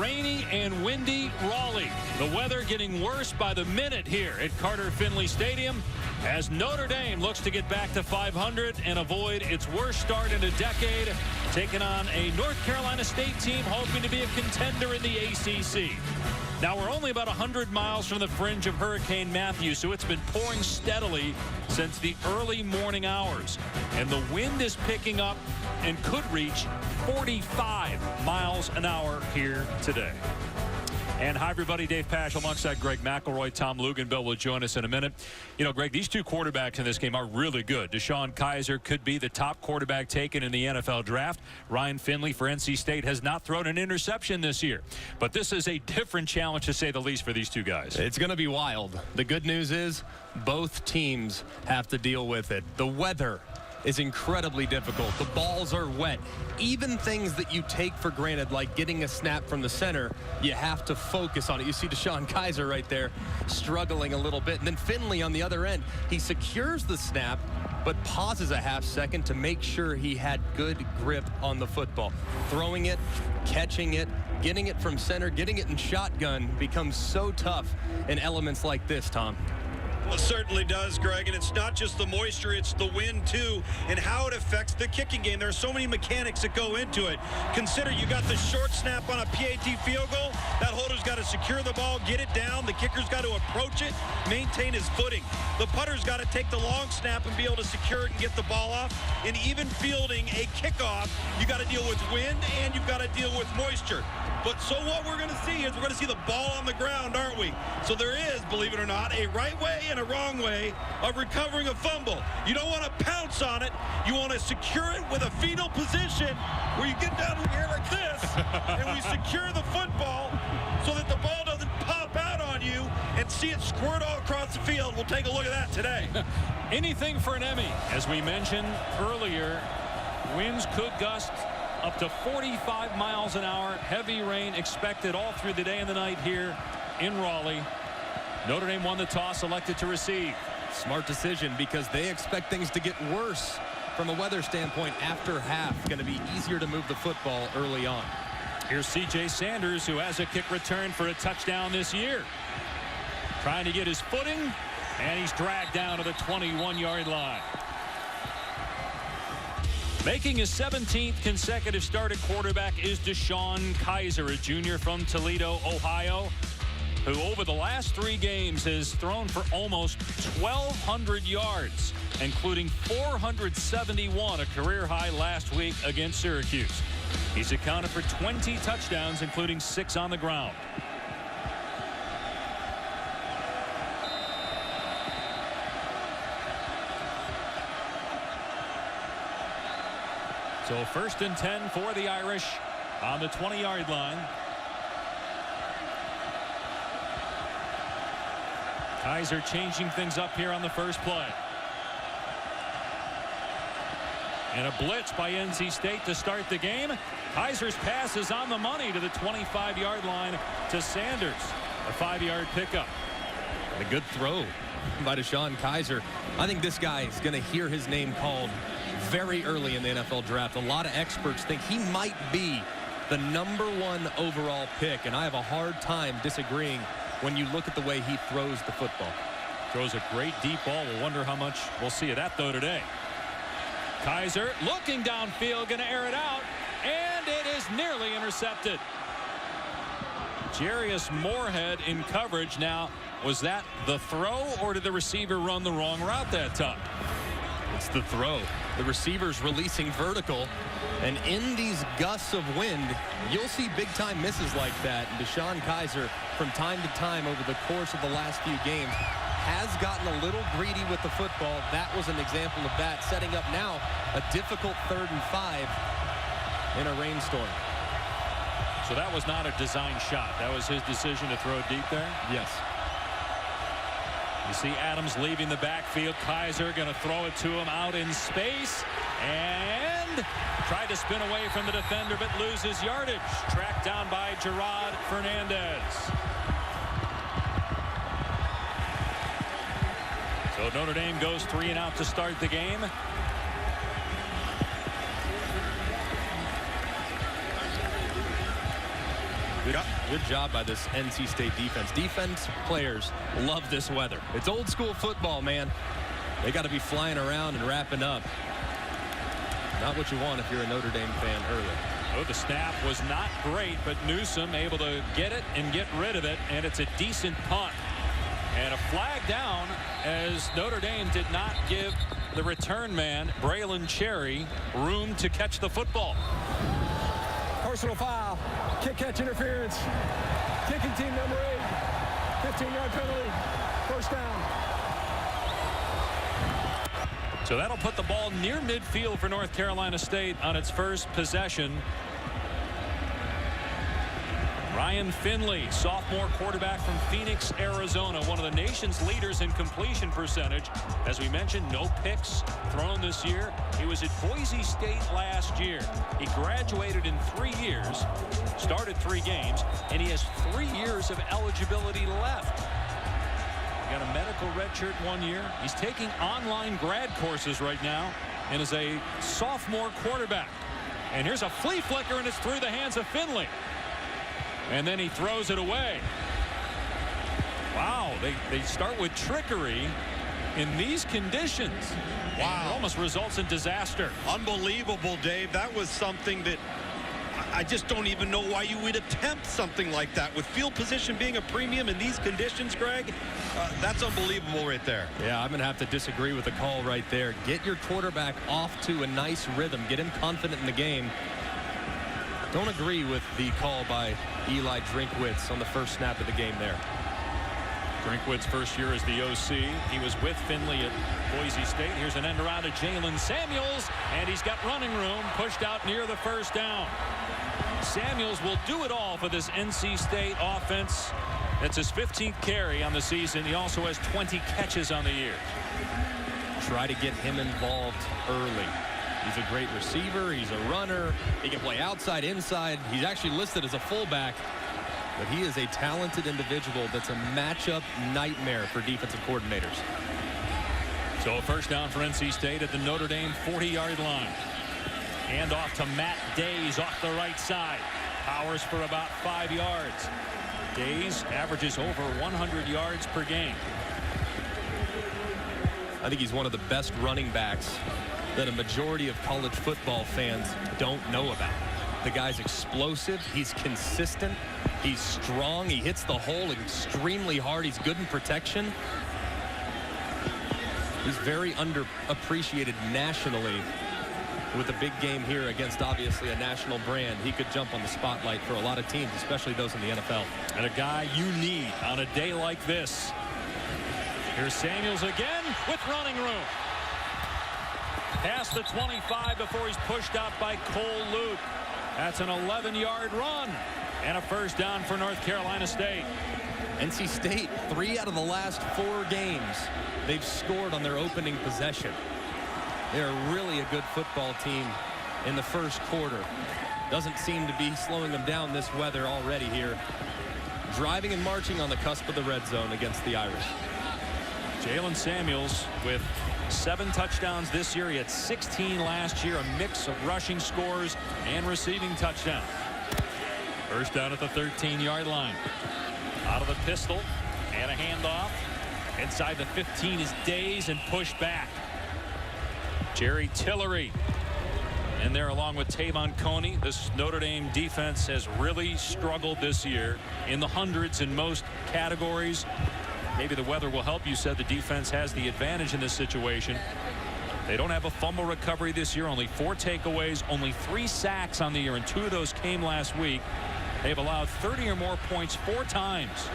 rainy and windy Raleigh. The weather getting worse by the minute here at Carter Finley Stadium as Notre Dame looks to get back to 500 and avoid its worst start in a decade, taking on a North Carolina State team hoping to be a contender in the ACC. Now, we're only about 100 miles from the fringe of Hurricane Matthew, so it's been pouring steadily since the early morning hours. And the wind is picking up and could reach 45 miles an hour here today. And hi, everybody. Dave Pasch alongside Greg McElroy. Tom Luganbill will join us in a minute. You know, Greg, these two quarterbacks in this game are really good. Deshaun Kaiser could be the top quarterback taken in the NFL draft. Ryan Finley for NC State has not thrown an interception this year. But this is a different challenge, to say the least, for these two guys. It's going to be wild. The good news is both teams have to deal with it. The weather is incredibly difficult. The balls are wet. Even things that you take for granted, like getting a snap from the center, you have to focus on it. You see Deshaun Kaiser right there struggling a little bit. And then Finley on the other end, he secures the snap, but pauses a half second to make sure he had good grip on the football. Throwing it, catching it, getting it from center, getting it in shotgun becomes so tough in elements like this, Tom. Well, it certainly does, Greg, and it's not just the moisture, it's the wind, too, and how it affects the kicking game. There are so many mechanics that go into it. Consider you got the short snap on a PAT field goal. That holder's got to secure the ball, get it down. The kicker's got to approach it, maintain his footing. The putter's got to take the long snap and be able to secure it and get the ball off. And even fielding a kickoff, you got to deal with wind and you've got to deal with moisture. But so what we're going to see is we're going to see the ball on the ground, aren't we? So there is, believe it or not, a right way and a wrong way of recovering a fumble. You don't want to pounce on it. You want to secure it with a fetal position where you get down here like this and we secure the football so that the ball doesn't pop out on you and see it squirt all across the field. We'll take a look at that today. Anything for an Emmy. As we mentioned earlier, winds could gust up to 45 miles an hour. Heavy rain expected all through the day and the night here in Raleigh. Notre Dame won the toss, elected to receive. Smart decision because they expect things to get worse from a weather standpoint after half. Going to be easier to move the football early on. Here's C.J. Sanders, who has a kick return for a touchdown this year. Trying to get his footing, and he's dragged down to the 21-yard line. Making his 17th consecutive start at quarterback is Deshaun Kaiser, a junior from Toledo, Ohio, who over the last 3 games has thrown for almost 1,200 yards, including 471, a career high last week against Syracuse. He's accounted for 20 touchdowns, including 6 on the ground. So 1st and 10 for the Irish on the 20-yard line. Kaiser changing things up here on the first play. And a blitz by NC State to start the game. Kaiser's pass is on the money to the 25-yard line to Sanders. A 5-yard pickup. A good throw by Deshaun Kaiser. I think this guy is going to hear his name called very early in the NFL draft. A lot of experts think he might be the #1 overall pick, and I have a hard time disagreeing when you look at the way he throws the football. Throws a great deep ball. We'll wonder how much we'll see of that, though, today. Kaiser looking downfield, going to air it out, and it is nearly intercepted. Jarius Moorhead in coverage. Now, was that the throw, or did the receiver run the wrong route that time? It's the throw. The receiver's releasing vertical, and in these gusts of wind, you'll see big-time misses like that. And Deshaun Kaiser, from time to time over the course of the last few games, has gotten a little greedy with the football. That was an example of that, setting up now a difficult 3rd and 5 in a rainstorm. So that was not a design shot. That was his decision to throw deep there? Yes. You see Adams leaving the backfield. Kaiser going to throw it to him out in space. And tried to spin away from the defender, but loses yardage. Tracked down by Gerard Fernandez. So Notre Dame goes 3 and out to start the game. Good job by this NC State defense. Defense players love this weather. It's old school football, man. They got to be flying around and wrapping up. Not what you want if you're a Notre Dame fan early. Oh, the snap was not great, but Newsome able to get it and get rid of it, and it's a decent punt. And a flag down as Notre Dame did not give the return man, Braylon Cherry, room to catch the football. Personal foul, kick catch interference, kicking team number 8, 15-yard penalty, first down. So that'll put the ball near midfield for North Carolina State on its first possession. Ryan Finley, sophomore quarterback from Phoenix, Arizona, one of the nation's leaders in completion percentage. As we mentioned, no picks thrown this year. He was at Boise State last year. He graduated in 3 years, started 3 games, and he has 3 years of eligibility left. He got a medical redshirt 1 year. He's taking online grad courses right now and is a sophomore quarterback. And here's a flea flicker, and it's through the hands of Finley. And then he throws it away. Wow, they start with trickery in these conditions. Wow. And it almost results in disaster. Unbelievable, Dave. That was something that I just don't even know why you would attempt something like that. With field position being a premium in these conditions, Greg, that's unbelievable right there. Yeah, I'm going to have to disagree with the call right there. Get your quarterback off to a nice rhythm. Get him confident in the game. Don't agree with the call by Eli Drinkwitz on the first snap of the game there. Drinkwitz's first year as the OC. He was with Finley at Boise State. Here's an end around to Jalen Samuels, and he's got running room, pushed out near the first down. Samuels will do it all for this NC State offense. That's his 15th carry on the season. He also has 20 catches on the year. Try to get him involved early. He's a great receiver. He's a runner. He can play outside, inside. He's actually listed as a fullback. But he is a talented individual that's a matchup nightmare for defensive coordinators. So a first down for NC State at the Notre Dame 40-yard line. Hand off to Matt Days off the right side. Powers for about 5 yards. Days averages over 100 yards per game. I think he's one of the best running backs that a majority of college football fans don't know about. The guy's explosive. He's consistent. He's strong. He hits the hole extremely hard. He's good in protection. He's very underappreciated nationally. With a big game here against obviously a national brand, he could jump on the spotlight for a lot of teams, especially those in the NFL. And a guy you need on a day like this. Here's Samuels again with running room. Past the 25 before he's pushed out by Cole Luke. That's an 11-yard run and a first down for North Carolina State. NC State, 3 out of the last 4 games, they've scored on their opening possession. They're really a good football team in the first quarter. Doesn't seem to be slowing them down this weather already here. Driving and marching on the cusp of the red zone against the Irish. Jalen Samuels with 7 touchdowns this year. He had 16 last year, a mix of rushing scores and receiving touchdowns. First down at the 13-yard line. Out of the pistol and a handoff. Inside the 15 is Days and pushed back. Jerry Tillery in there along with Tavon Coney. This Notre Dame defense has really struggled this year in the hundreds in most categories. Maybe the weather will help. You said the defense has the advantage in this situation. They don't have a fumble recovery this year. Only 4 takeaways, only 3 sacks on the year, and 2 of those came last week. They've allowed 30 or more points 4 times.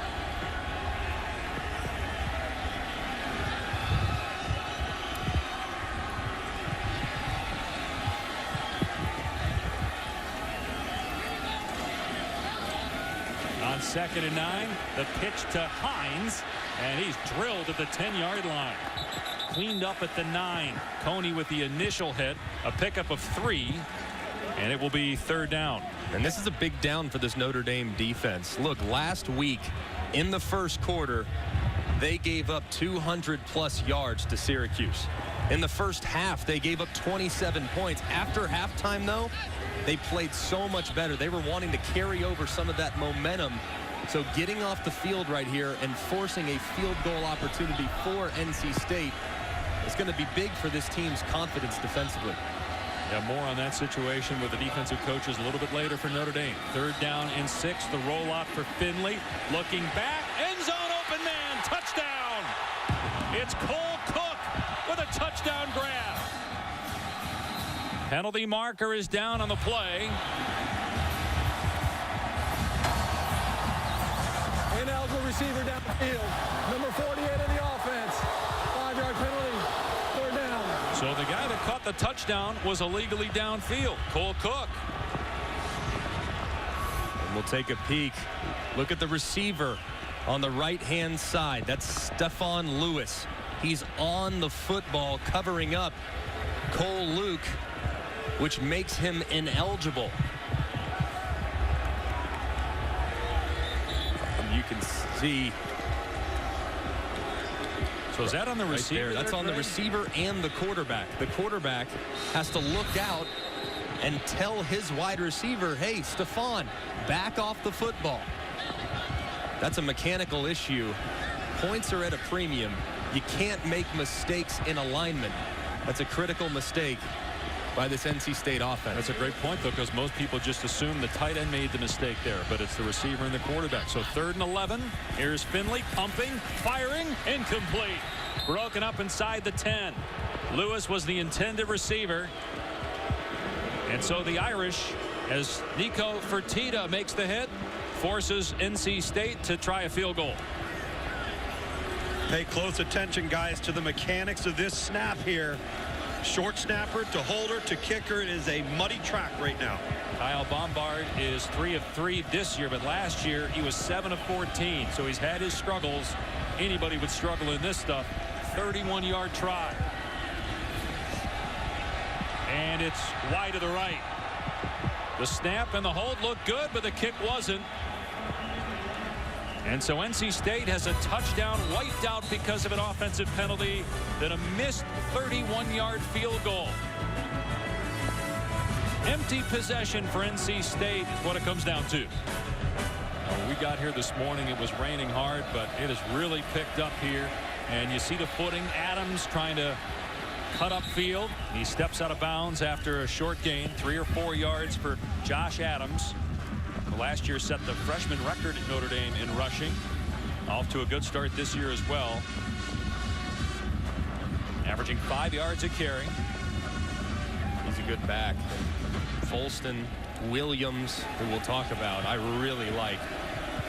On 2nd and 9, the pitch to Hines, and he's drilled at the 10-yard line. Cleaned up at the 9. Coney with the initial hit, a pickup of 3, and it will be 3rd down. And this is a big down for this Notre Dame defense. Look, last week in the first quarter, they gave up 200-plus yards to Syracuse. In the first half, they gave up 27 points. After halftime, though, they played so much better. They were wanting to carry over some of that momentum. So getting off the field right here and forcing a field goal opportunity for NC State is going to be big for this team's confidence defensively. Yeah, more on that situation with the defensive coaches a little bit later for Notre Dame. 3rd down and 6. The rollout for Finley. Looking back. End zone, open man. Touchdown. It's Cole Cook with a touchdown grab. Penalty marker is down on the play. Ineligible receiver downfield. Number 48 in the offense. 5-yard penalty. 3rd down. So the guy that caught the touchdown was illegally downfield. Cole Cook. And we'll take a peek. Look at the receiver on the right-hand side. That's Stephon Lewis. He's on the football covering up Cole Luke, which makes him ineligible. And you can see. So is that on the receiver? Right there. That's on the receiver and the quarterback. The quarterback has to look out and tell his wide receiver, hey, Stephon, back off the football. That's a mechanical issue. Points are at a premium. You can't make mistakes in alignment. That's a critical mistake by this NC State offense. That's a great point, though, because most people just assume the tight end made the mistake there, but it's the receiver and the quarterback. So 3rd and 11. Here's Finley pumping, firing, incomplete. Broken up inside the 10. Lewis was the intended receiver. And so the Irish, as Nico Fertitta makes the hit, forces NC State to try a field goal. Pay close attention, guys, to the mechanics of this snap here. Short snapper to holder to kicker. It is a muddy track right now. Kyle Bombard is 3 of 3 this year, but last year he was 7 of 14. So he's had his struggles. Anybody would struggle in this stuff. 31-yard try. And it's wide to the right. The snap and the hold looked good, but the kick wasn't. And so NC State has a touchdown wiped out because of an offensive penalty, then a missed 31-yard field goal. Empty possession for NC State is what it comes down to. When we got here this morning, it was raining hard, but it has really picked up here. And you see the footing. Adams trying to cut up field. He steps out of bounds after a short gain, 3 or 4 yards for Josh Adams. Last year set the freshman record at Notre Dame in rushing. Off to a good start this year as well. Averaging 5 yards a carry. He's a good back. Folston, Williams, who we'll talk about. I really like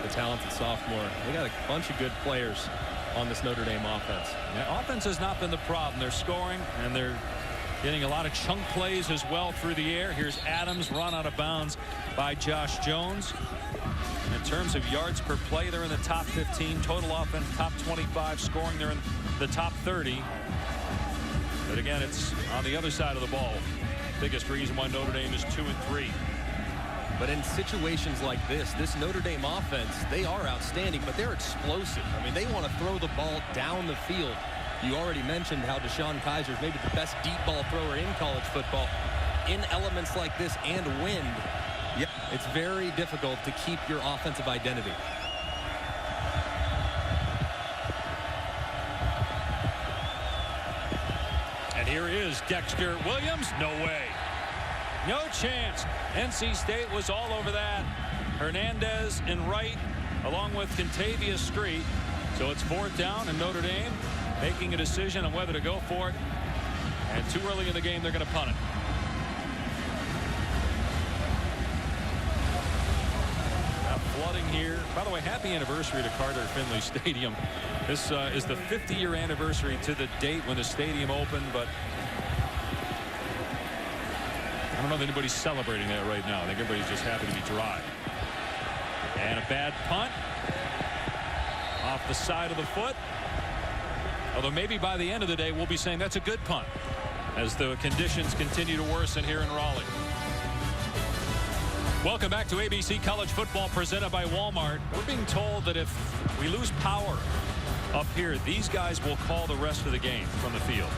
the talented sophomore. They got a bunch of good players on this Notre Dame offense. Yeah, offense has not been the problem. They're scoring and they're getting a lot of chunk plays as well through the air. Here's Adams, run out of bounds by Josh Jones. In terms of yards per play, they're in the top 15. Total offense, top 25. Scoring, they're in the top 30. But again, it's on the other side of the ball. Biggest reason why Notre Dame is 2 and 3. But in situations like this Notre Dame offense, they are outstanding, but they're explosive. I mean, they want to throw the ball down the field. You already mentioned how Deshaun Kaiser is maybe the best deep ball thrower in college football. In elements like this and wind, it's very difficult to keep your offensive identity. And here is Dexter Williams. No way. No chance. NC State was all over that. Hernandez in right along with Contavious Street. So it's 4th down and Notre Dame making a decision on whether to go for it. And too early in the game, they're going to punt it. Now flooding here. By the way, happy anniversary to Carter Finley Stadium. This is the 50-year anniversary to the date when the stadium opened, but I don't know if anybody's celebrating that right now. I think everybody's just happy to be dry. And a bad punt off the side of the foot. Although maybe by the end of the day, we'll be saying that's a good punt as the conditions continue to worsen here in Raleigh. Welcome back to ABC College Football presented by Walmart. We're being told that if we lose power up here, these guys will call the rest of the game from the field.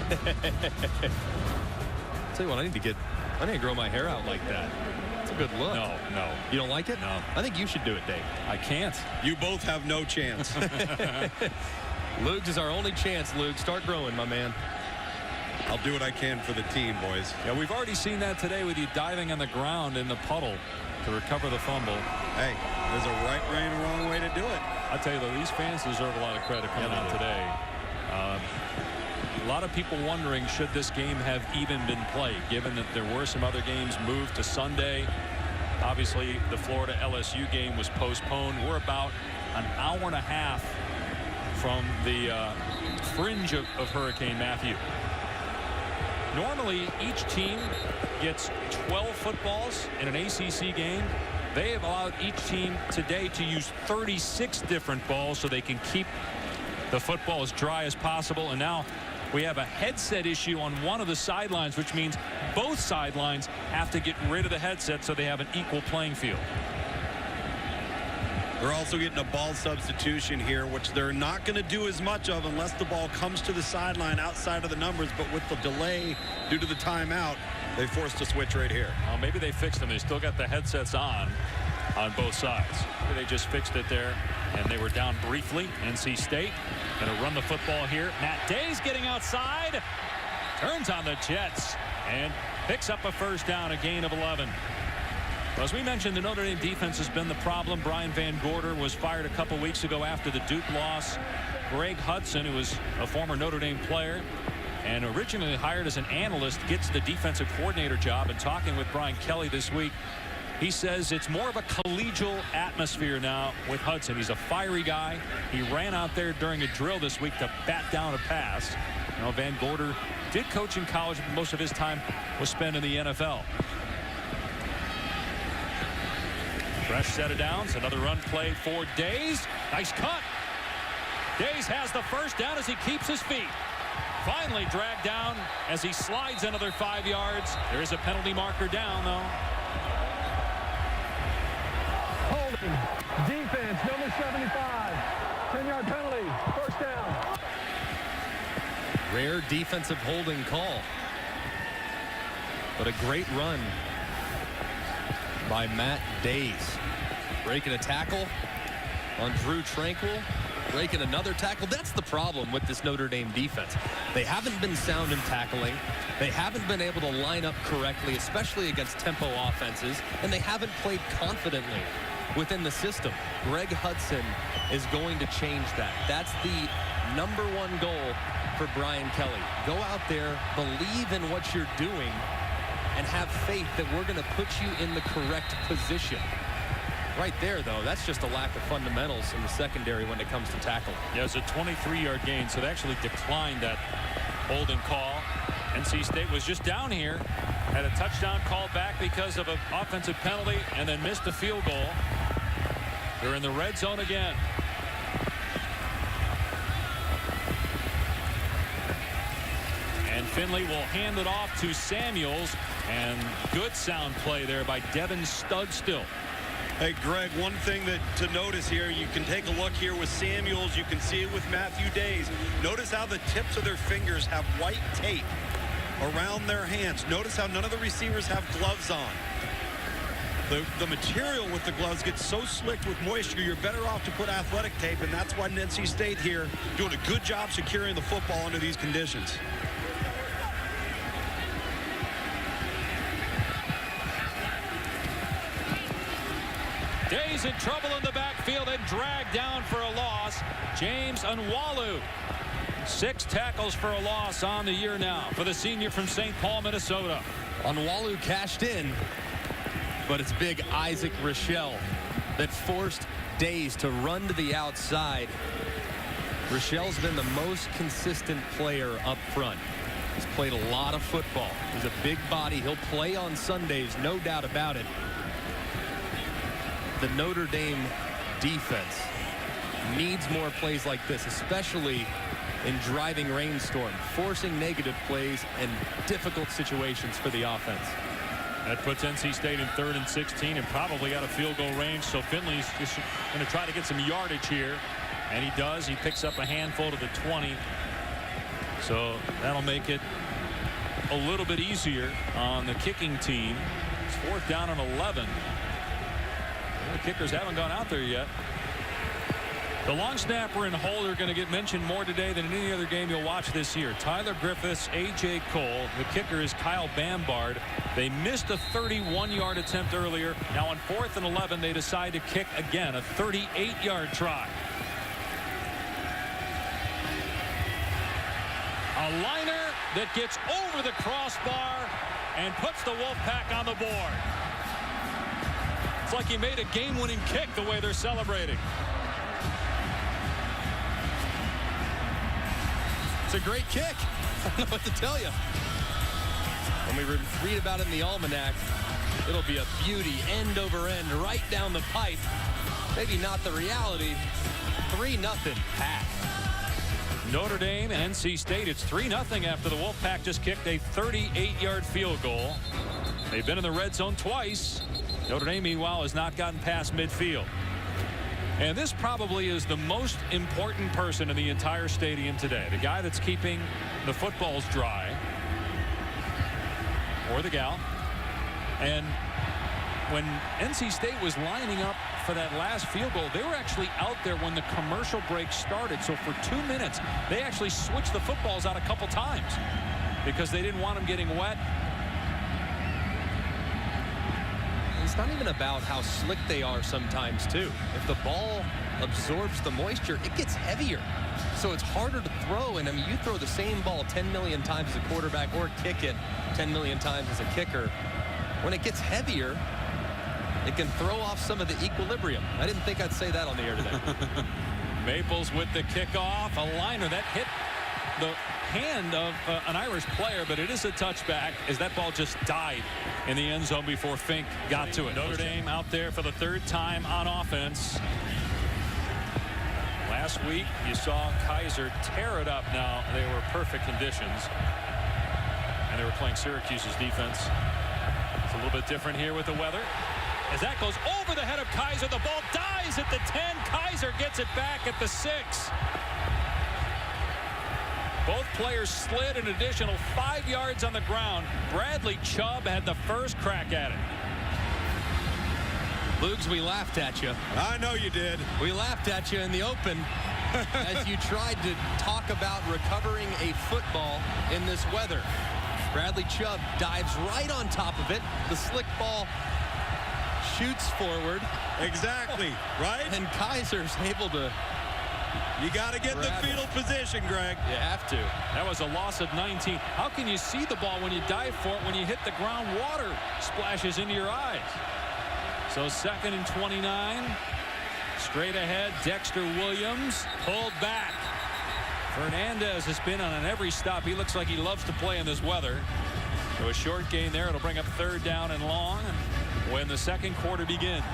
Tell you what, I need to grow my hair out like that. It's a good look. No. You don't like it? No. I think you should do it, Dave. I can't. You both have no chance. Luke's is our only chance, Luke. Start growing, my man. I'll do what I can for the team, boys. Yeah, we've already seen that today with you diving on the ground in the puddle to recover the fumble. Hey, there's a right way and a wrong way to do it. I tell you, though, these fans deserve a lot of credit coming out today. A lot of people wondering, should this game have even been played, given that there were some other games moved to Sunday. Obviously, the Florida LSU game was postponed. We're about an hour and a half from the fringe of Hurricane Matthew. Normally, each team gets 12 footballs in an ACC game. They have allowed each team today to use 36 different balls so they can keep the football as dry as possible. And now we have a headset issue on one of the sidelines, which means both sidelines have to get rid of the headset so they have an equal playing field. They're also getting a ball substitution here, which they're not going to do as much of unless the ball comes to the sideline outside of the numbers. But with the delay due to the timeout, they forced a switch right here. Well, maybe they fixed them. They still got the headsets on both sides. Maybe they just fixed it there, and they were down briefly. NC State going to run the football here. Matt Day's getting outside, turns on the Jets, and picks up a first down, a gain of 11. Well, as we mentioned, the Notre Dame defense has been the problem. Brian Van Gorder was fired a couple weeks ago after the Duke loss. Greg Hudson, who was a former Notre Dame player and originally hired as an analyst, gets the defensive coordinator job. And talking with Brian Kelly this week, he says it's more of a collegial atmosphere now with Hudson. He's a fiery guy. He ran out there during a drill this week to bat down a pass. You know, Van Gorder did coach in college, but most of his time was spent in the NFL. Fresh set of downs. Another run play for Days. Nice cut. Days has the first down as he keeps his feet. Finally dragged down as he slides another 5 yards. There is a penalty marker down, though. Holding. Defense, number 75. 10-yard penalty. First down. Rare defensive holding call. But a great run by Matt Days. Breaking a tackle on Drew Tranquil. Breaking another tackle. That's the problem with this Notre Dame defense. They haven't been sound in tackling. They haven't been able to line up correctly, especially against tempo offenses, and they haven't played confidently within the system. Greg Hudson is going to change that. That's the #1 goal for Brian Kelly. Go out there, believe in what you're doing, and have faith that we're going to put you in the correct position. Right there, though, that's just a lack of fundamentals in the secondary when it comes to tackle. Yeah, it's a 23-yard gain, so they actually declined that holding call. NC State was just down here, had a touchdown called back because of an offensive penalty, and then missed a field goal. They're in the red zone again. And Finley will hand it off to Samuels, and good sound play there by Devin Studstill. Hey, Greg, one thing to notice here, you can take a look here with Samuels. You can see it with Matthew Days. Notice how the tips of their fingers have white tape around their hands. Notice how none of the receivers have gloves on. The material with the gloves gets so slick with moisture, you're better off to put athletic tape, and that's why NC State here doing a good job securing the football under these conditions. Days in trouble in the backfield and dragged down for a loss. James Onwalu. 6 tackles for a loss on the year now for the senior from St. Paul, Minnesota. Onwalu cashed in, but it's big Isaac Rochelle that forced Days to run to the outside. Rochelle's been the most consistent player up front. He's played a lot of football. He's a big body. He'll play on Sundays, no doubt about it. The Notre Dame defense needs more plays like this, especially in driving rainstorm, forcing negative plays and difficult situations for the offense. That puts NC State in 3rd and 16 and probably out of field goal range. So Finley's just going to try to get some yardage here. And he does. He picks up a handful to the 20. So that'll make it a little bit easier on the kicking team. It's 4th down and 11. The kickers haven't gone out there yet. The long snapper and holder are going to get mentioned more today than in any other game you'll watch this year. Tyler Griffiths, A.J. Cole. The kicker is Kyle Bambard. They missed a 31-yard attempt earlier. Now on 4th and 11, they decide to kick again, a 38-yard try. A liner that gets over the crossbar and puts the Wolfpack on the board. It's like he made a game-winning kick the way they're celebrating. It's a great kick. I don't know what to tell you. When we read about it in the almanac, it'll be a beauty, end over end, right down the pipe. Maybe not the reality. 3-0 Pack. Notre Dame and NC State. It's 3-0 after the Wolfpack just kicked a 38-yard field goal. They've been in the red zone twice. Notre Dame, meanwhile, has not gotten past midfield. And this probably is the most important person in the entire stadium today. The guy that's keeping the footballs dry. Or the gal. And when NC State was lining up for that last field goal, they were actually out there when the commercial break started. So for 2 minutes, they actually switched the footballs out a couple times because they didn't want them getting wet. It's not even about how slick they are sometimes, too. If the ball absorbs the moisture, it gets heavier. So it's harder to throw. And I mean, you throw the same ball 10 million times as a quarterback or kick it 10 million times as a kicker. When it gets heavier, it can throw off some of the equilibrium. I didn't think I'd say that on the air today. Maples with the kickoff. A liner that hit the hand of an Irish player, but it is a touchback as that ball just died in the end zone before Fink got to it. Notre Dame out there for the 3rd time on offense. Last week you saw Kaiser tear it up. Now they were perfect conditions and they were playing Syracuse's defense. It's a little bit different here with the weather. As that goes over the head of Kaiser, the ball dies at the 10. Kaiser gets it back at the 6. Both players slid an additional 5 yards on the ground. Bradley Chubb had the first crack at it. Lugs, we laughed at you. I know you did. We laughed at you in the open as you tried to talk about recovering a football in this weather. Bradley Chubb dives right on top of it. The slick ball shoots forward. Exactly, right? And Kaiser's able to. You got to get the fetal position, Greg. You have to. That was a loss of 19. How can you see the ball when you dive for it? When you hit the ground, water splashes into your eyes. So 2nd and 29. Straight ahead, Dexter Williams pulled back. Fernandez has been on every stop. He looks like he loves to play in this weather. So a short gain there. It'll bring up 3rd down and long when the second quarter begins.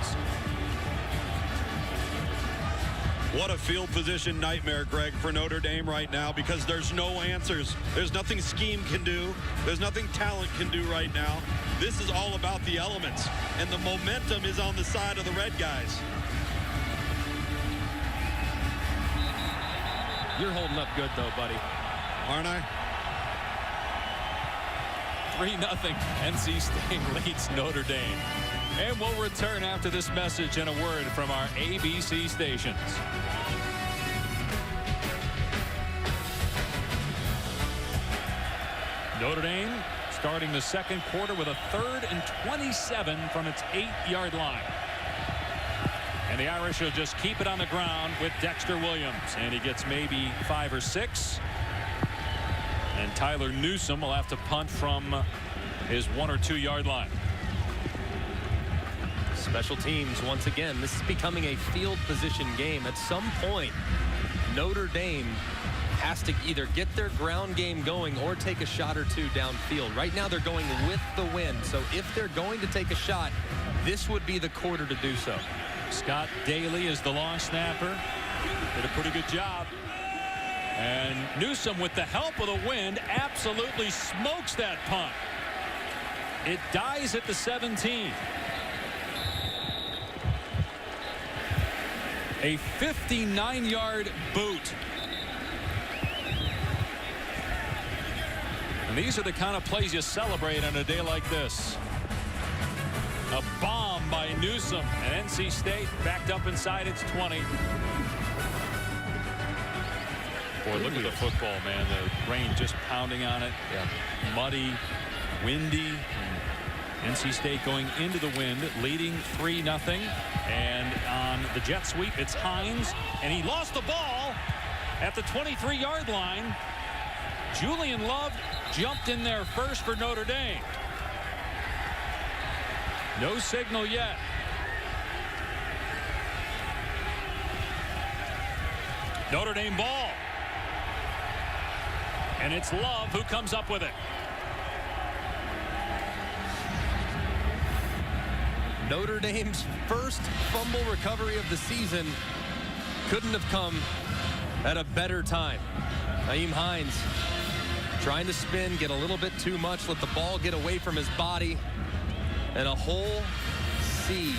What a field position nightmare, Greg, for Notre Dame right now, because there's no answers. There's nothing scheme can do. There's nothing talent can do right now. This is all about the elements, and the momentum is on the side of the red guys. You're holding up good, though, buddy. Aren't I? 3-0. NC State leads Notre Dame. And we'll return after this message and a word from our ABC stations. Notre Dame starting the second quarter with a 3rd and 27 from its 8-yard line. And the Irish will just keep it on the ground with Dexter Williams. And he gets maybe 5 or 6. And Tyler Newsome will have to punt from his 1 or 2 yard line. Special teams, once again, this is becoming a field position game. At some point, Notre Dame has to either get their ground game going or take a shot or two downfield. Right now, they're going with the wind. So if they're going to take a shot, this would be the quarter to do so. Scott Daly is the long snapper. Did a pretty good job. And Newsome, with the help of the wind, absolutely smokes that punt. It dies at the 17. A 59-yard boot. And these are the kind of plays you celebrate on a day like this. A bomb by Newsome, and NC State backed up inside its 20. Boy, look at the football, man. The rain just pounding on it. Yeah. Muddy, windy. NC State going into the wind, leading 3-0. And on the jet sweep, it's Hines, and he lost the ball at the 23-yard line. Julian Love jumped in there first for Notre Dame. No signal yet. Notre Dame ball. And it's Love who comes up with it. Notre Dame's first fumble recovery of the season couldn't have come at a better time. Nyheim Hines trying to spin, get a little bit too much, let the ball get away from his body, and a whole sea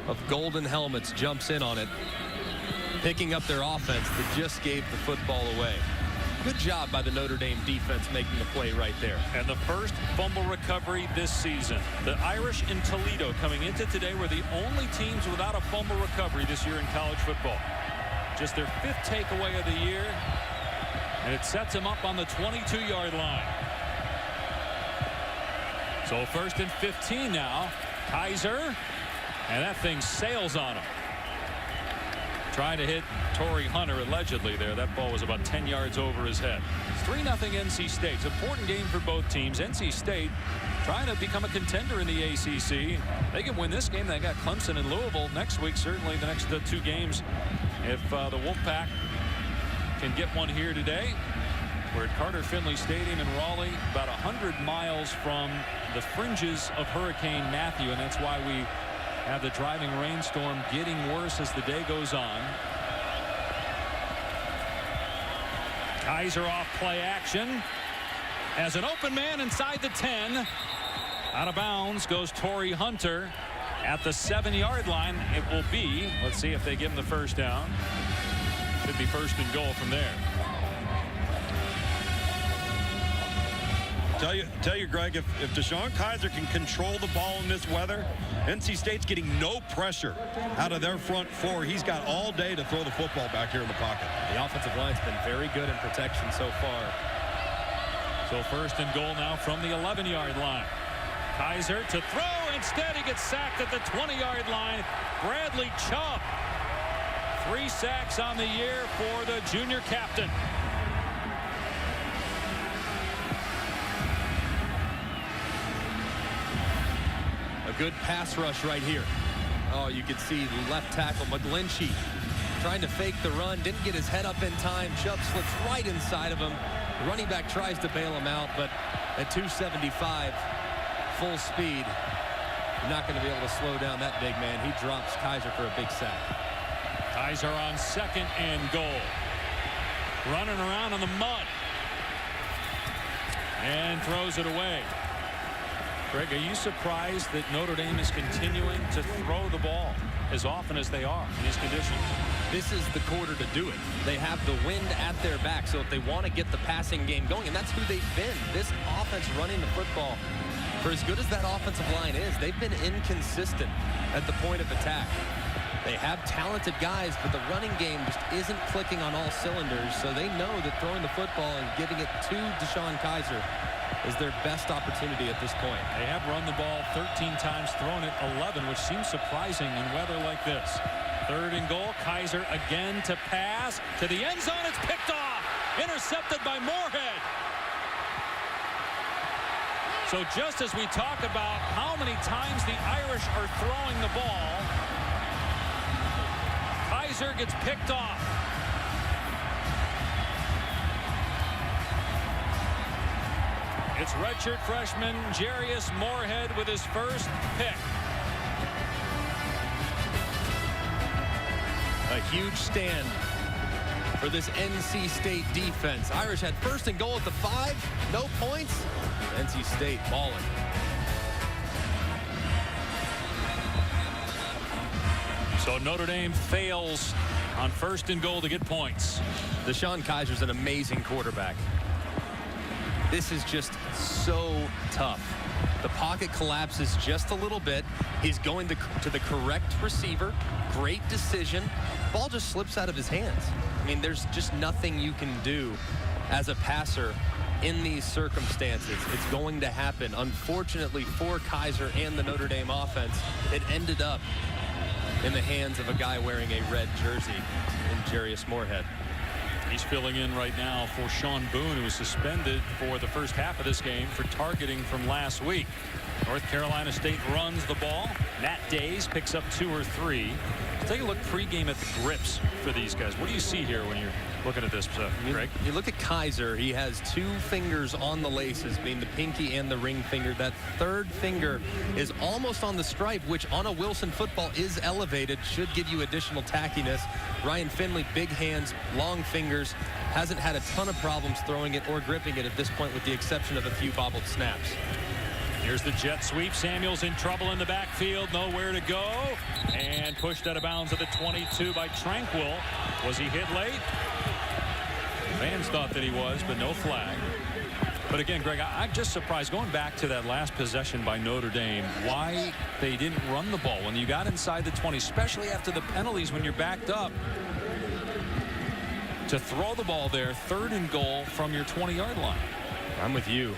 of golden helmets jumps in on it, picking up their offense that just gave the football away. Good job by the Notre Dame defense making the play right there. And the first fumble recovery this season. The Irish in Toledo coming into today were the only teams without a fumble recovery this year in college football. Just their 5th takeaway of the year. And it sets them up on the 22-yard line. So 1st and 15 now. Kaiser. And that thing sails on him. Trying to hit Torrey Hunter allegedly there. That ball was about 10 yards over his head. It's 3-0 NC State. It's an important game for both teams. NC State trying to become a contender in the ACC. They can win this game. They got Clemson and Louisville next week. Certainly the next 2 games. If the Wolfpack can get one here today. We're at Carter Finley Stadium in Raleigh, about 100 miles from the fringes of Hurricane Matthew, and that's why we have the driving rainstorm getting worse as the day goes on. Kaiser off play action. As an open man inside the 10. Out of bounds goes Torrey Hunter at the 7-yard line. It will be, let's see if they give him the first down. Should be 1st and goal from there. Tell you, Greg, if DeShone Kizer can control the ball in this weather, NC State's getting no pressure out of their front 4. He's got all day to throw the football back here in the pocket. The offensive line's been very good in protection so far. So 1st and goal now from the 11-yard line. Kaiser to throw. Instead, he gets sacked at the 20-yard line. Bradley Chubb. 3 sacks on the year for the junior captain. Good pass rush right here. Oh, you can see left tackle McGlinchey trying to fake the run, didn't get his head up in time. Chubb slips right inside of him. The running back tries to bail him out, but at 275 full speed, you're not going to be able to slow down that big man. He drops Kaiser for a big sack. Kaiser on 2nd and goal, running around in the mud and throws it away. Greg, are you surprised that Notre Dame is continuing to throw the ball as often as they are in these conditions? This is the quarter to do it. They have the wind at their back, so if they want to get the passing game going, and that's who they've been. This offense running the football, for as good as that offensive line is, they've been inconsistent at the point of attack. They have talented guys, but the running game just isn't clicking on all cylinders, so they know that throwing the football and giving it to DeShone Kizer is their best opportunity at this point. They have run the ball 13 times, thrown it 11, which seems surprising in weather like this. 3rd and goal. Kaiser again to pass to the end zone. It's picked off. Intercepted by Moorhead. So just as we talk about how many times the Irish are throwing the ball, Kaiser gets picked off. It's redshirt freshman Jarius Moorhead with his first pick. A huge stand for this NC State defense. Irish had 1st and goal at the 5. No points. NC State balling. So Notre Dame fails on 1st and goal to get points. DeShone Kaiser's an amazing quarterback. This is just so tough. The pocket collapses just a little bit. He's going to the correct receiver. Great decision. Ball just slips out of his hands. I mean, there's just nothing you can do as a passer in these circumstances. It's going to happen. Unfortunately for Kaiser and the Notre Dame offense, it ended up in the hands of a guy wearing a red jersey in Jarius Moorhead. He's filling in right now for Sean Boone, who was suspended for the first half of this game for targeting from last week. North Carolina State runs the ball. Matt Days picks up 2 or 3. Let's take a look pregame at the grips for these guys. What do you see here when you're looking at this, Greg? You look at Kaiser. He has 2 fingers on the laces, being the pinky and the ring finger. That 3rd finger is almost on the stripe, which on a Wilson football is elevated. Should give you additional tackiness. Ryan Finley, big hands, long fingers. Hasn't had a ton of problems throwing it or gripping it at this point, with the exception of a few bobbled snaps. Here's the jet sweep. Samuels in trouble in the backfield. Nowhere to go. And pushed out of bounds at the 22 by Tranquil. Was he hit late? Fans thought that he was, but no flag. But again, Greg, I'm just surprised, going back to that last possession by Notre Dame, why they didn't run the ball when you got inside the 20, especially after the penalties when you're backed up. To throw the ball there, 3rd and goal from your 20-yard line. I'm with you.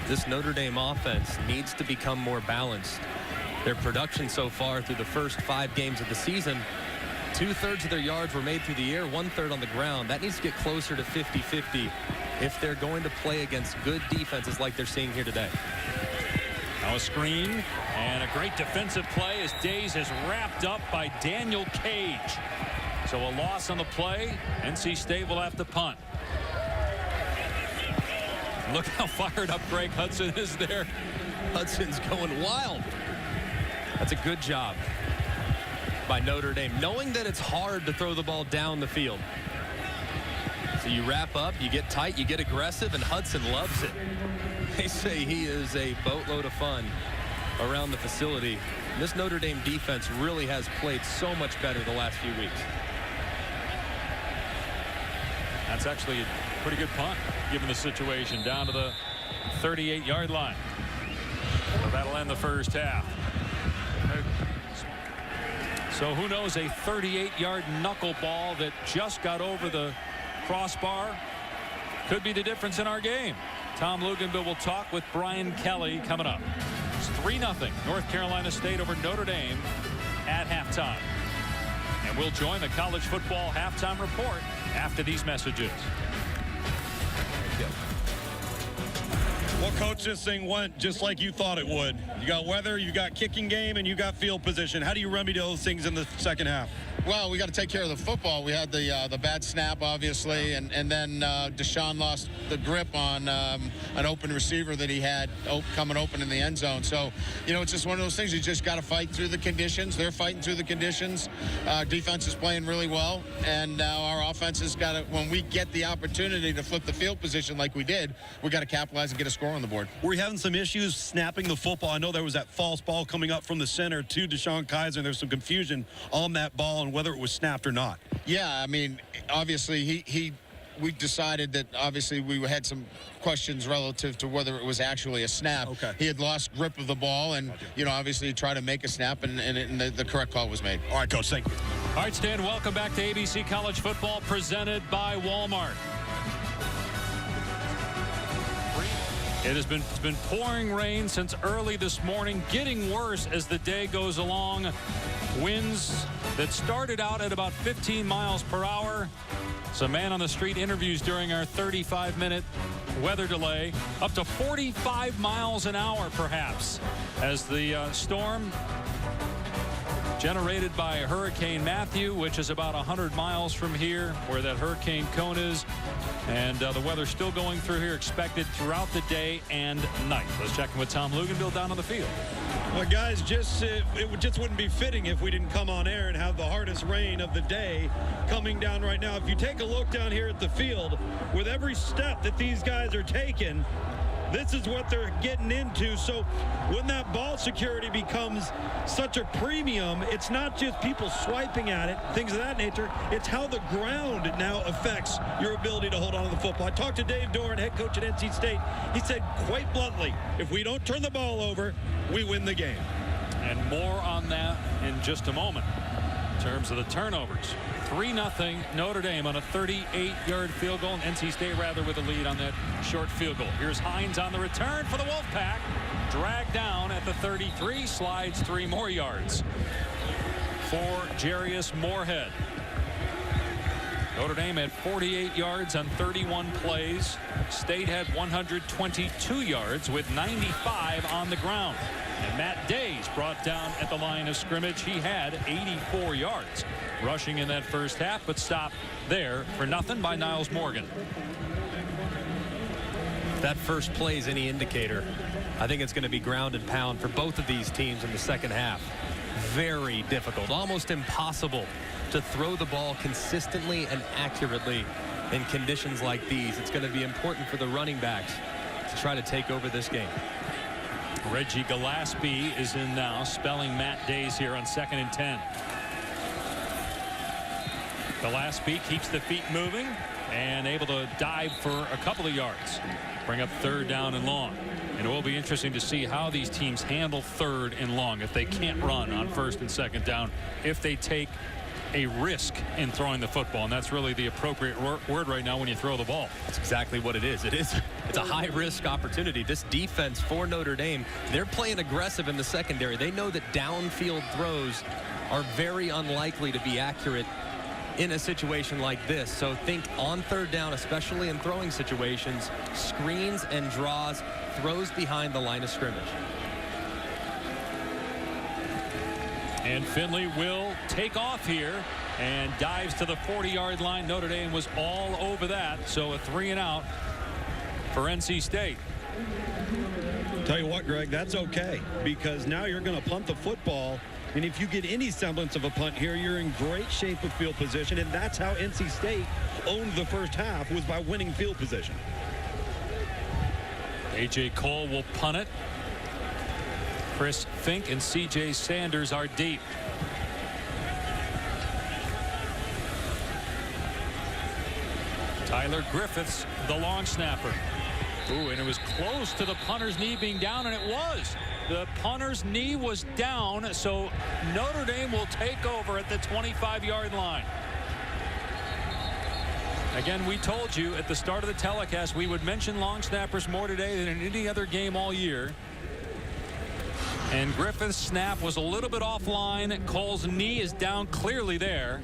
This Notre Dame offense needs to become more balanced. Their production so far through the first 5 games of the season, 2/3 of their yards were made through the air, 1/3 on the ground. That needs to get closer to 50-50 if they're going to play against good defenses like they're seeing here today. Now a screen and a great defensive play as Days is wrapped up by Daniel Cage. So a loss on the play. NC State will have to punt. Look how fired up Greg Hudson is there. Hudson's going wild. That's a good job by Notre Dame, knowing that it's hard to throw the ball down the field. So you wrap up, you get tight, you get aggressive, and Hudson loves it. They say he is a boatload of fun around the facility. This Notre Dame defense really has played so much better the last few weeks. That's actually a pretty good punt, given the situation, down to the 38-yard line. So that'll end the first half. So who knows, a 38-yard knuckleball that just got over the crossbar could be the difference in our game. Tom Luginbill will talk with Brian Kelly coming up. It's 3-0 North Carolina State over Notre Dame at halftime. And we'll join the college football halftime report after these messages. Well, Coach, this thing went just like you thought it would. You got weather, you got kicking game, and you got field position. How do you remedy those things in the second half? Well, we got to take care of the football. We had the bad snap, obviously, and then DeShone lost the grip on an open receiver that he had coming open in the end zone. So, you know, it's just one of those things. You just got to fight through the conditions. They're fighting through the conditions. Defense is playing really well, and now our offense has got to, when we get the opportunity to flip the field position like we did, we got to capitalize and get a score on the board. Were you having some issues snapping the football? I know there was that false ball coming up from the center to DeShone Kaiser, and there's some confusion on that ball and whether it was snapped or not. Yeah, I mean, obviously we decided that obviously we had some questions relative to whether it was actually a snap. Okay. He had lost grip of the ball, and you know, obviously he tried to make a snap, and the correct call was made. All right, Coach, thank you. All right, Stan, welcome back to ABC College Football, presented by Walmart. It's been pouring rain since early this morning, getting worse as the day goes along. Winds that started out at about 15 miles per hour. Some man on the street interviews during our 35-minute weather delay, up to 45 miles an hour perhaps, as the storm generated by Hurricane Matthew, which is about 100 miles from here where that hurricane cone is. And the weather still going through here, expected throughout the day and night. Let's check in with Tom Luginbill down on the field. Well, guys, it just wouldn't be fitting if we didn't come on air and have the hardest rain of the day coming down right now. If you take a look down here at the field, with every step that these guys are taking, This is what they're getting into. So when that ball security becomes such a premium, it's not just people swiping at it, things of that nature. It's how the ground now affects your ability to hold on to the football. I talked to Dave Doran, head coach at NC State. He said quite bluntly, if we don't turn the ball over, we win the game. And more on that in just a moment. In terms of the turnovers, 3-0 Notre Dame on a 38-yard field goal. And NC State rather with a lead on that short field goal. Here's Hines on the return for the Wolfpack. Dragged down at the 33, slides 3 more yards for Jarius Moorhead. Notre Dame had 48 yards on 31 plays. State had 122 yards with 95 on the ground. And Matt Days brought down at the line of scrimmage. He had 84 yards rushing in that first half, but stopped there for nothing by Niles Morgan. That first play is any indicator. I think it's going to be ground and pound for both of these teams in the second half. Very difficult, almost impossible to throw the ball consistently and accurately in conditions like these. It's going to be important for the running backs to try to take over this game. Reggie Gillespie is in now, spelling Matt Days here on 2nd and 10. Gillespie keeps the feet moving and able to dive for a couple of yards. Bring up 3rd down and long. And it will be interesting to see how these teams handle 3rd and long if they can't run on 1st and 2nd down, if they take a risk in throwing the football. And that's really the appropriate word right now when you throw the ball. That's exactly what it is. It's a high-risk opportunity. This defense for Notre Dame, they're playing aggressive in the secondary. They know that downfield throws are very unlikely to be accurate in a situation like this. So think on 3rd down, especially in throwing situations, screens and draws, throws behind the line of scrimmage. And Finley will take off here and dives to the 40-yard line. Notre Dame was all over that. So a 3-and-out for NC State. Tell you what, Greg, that's okay, because now you're going to punt the football. And if you get any semblance of a punt here, you're in great shape of field position. And that's how NC State owned the first half, was by winning field position. A.J. Cole will punt it. Chris Fink and C.J. Sanders are deep. Tyler Griffiths, the long snapper. Ooh, and it was close to the punter's knee being down, and it was. The punter's knee was down, so Notre Dame will take over at the 25-yard line. Again, we told you at the start of the telecast we would mention long snappers more today than in any other game all year. And Griffith's snap was a little bit offline. Cole's knee is down clearly there.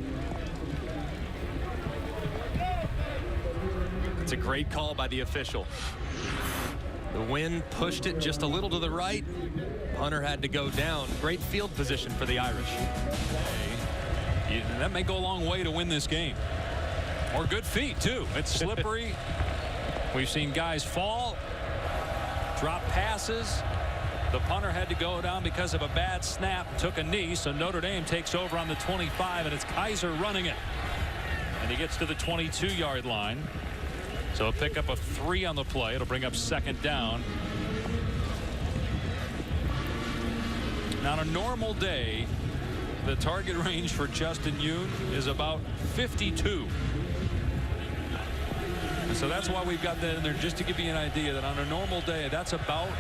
It's a great call by the official. The wind pushed it just a little to the right. Punter had to go down. Great field position for the Irish. That may go a long way to win this game. Or good feet, too. It's slippery. We've seen guys fall, drop passes. The punter had to go down because of a bad snap, took a knee, so Notre Dame takes over on the 25, and it's Kaiser running it. And he gets to the 22-yard line. So a pickup of 3 on the play. It'll bring up 2nd down. Now, on a normal day, the target range for Justin Yoon is about 52. And so that's why we've got that in there, just to give you an idea that on a normal day, that's about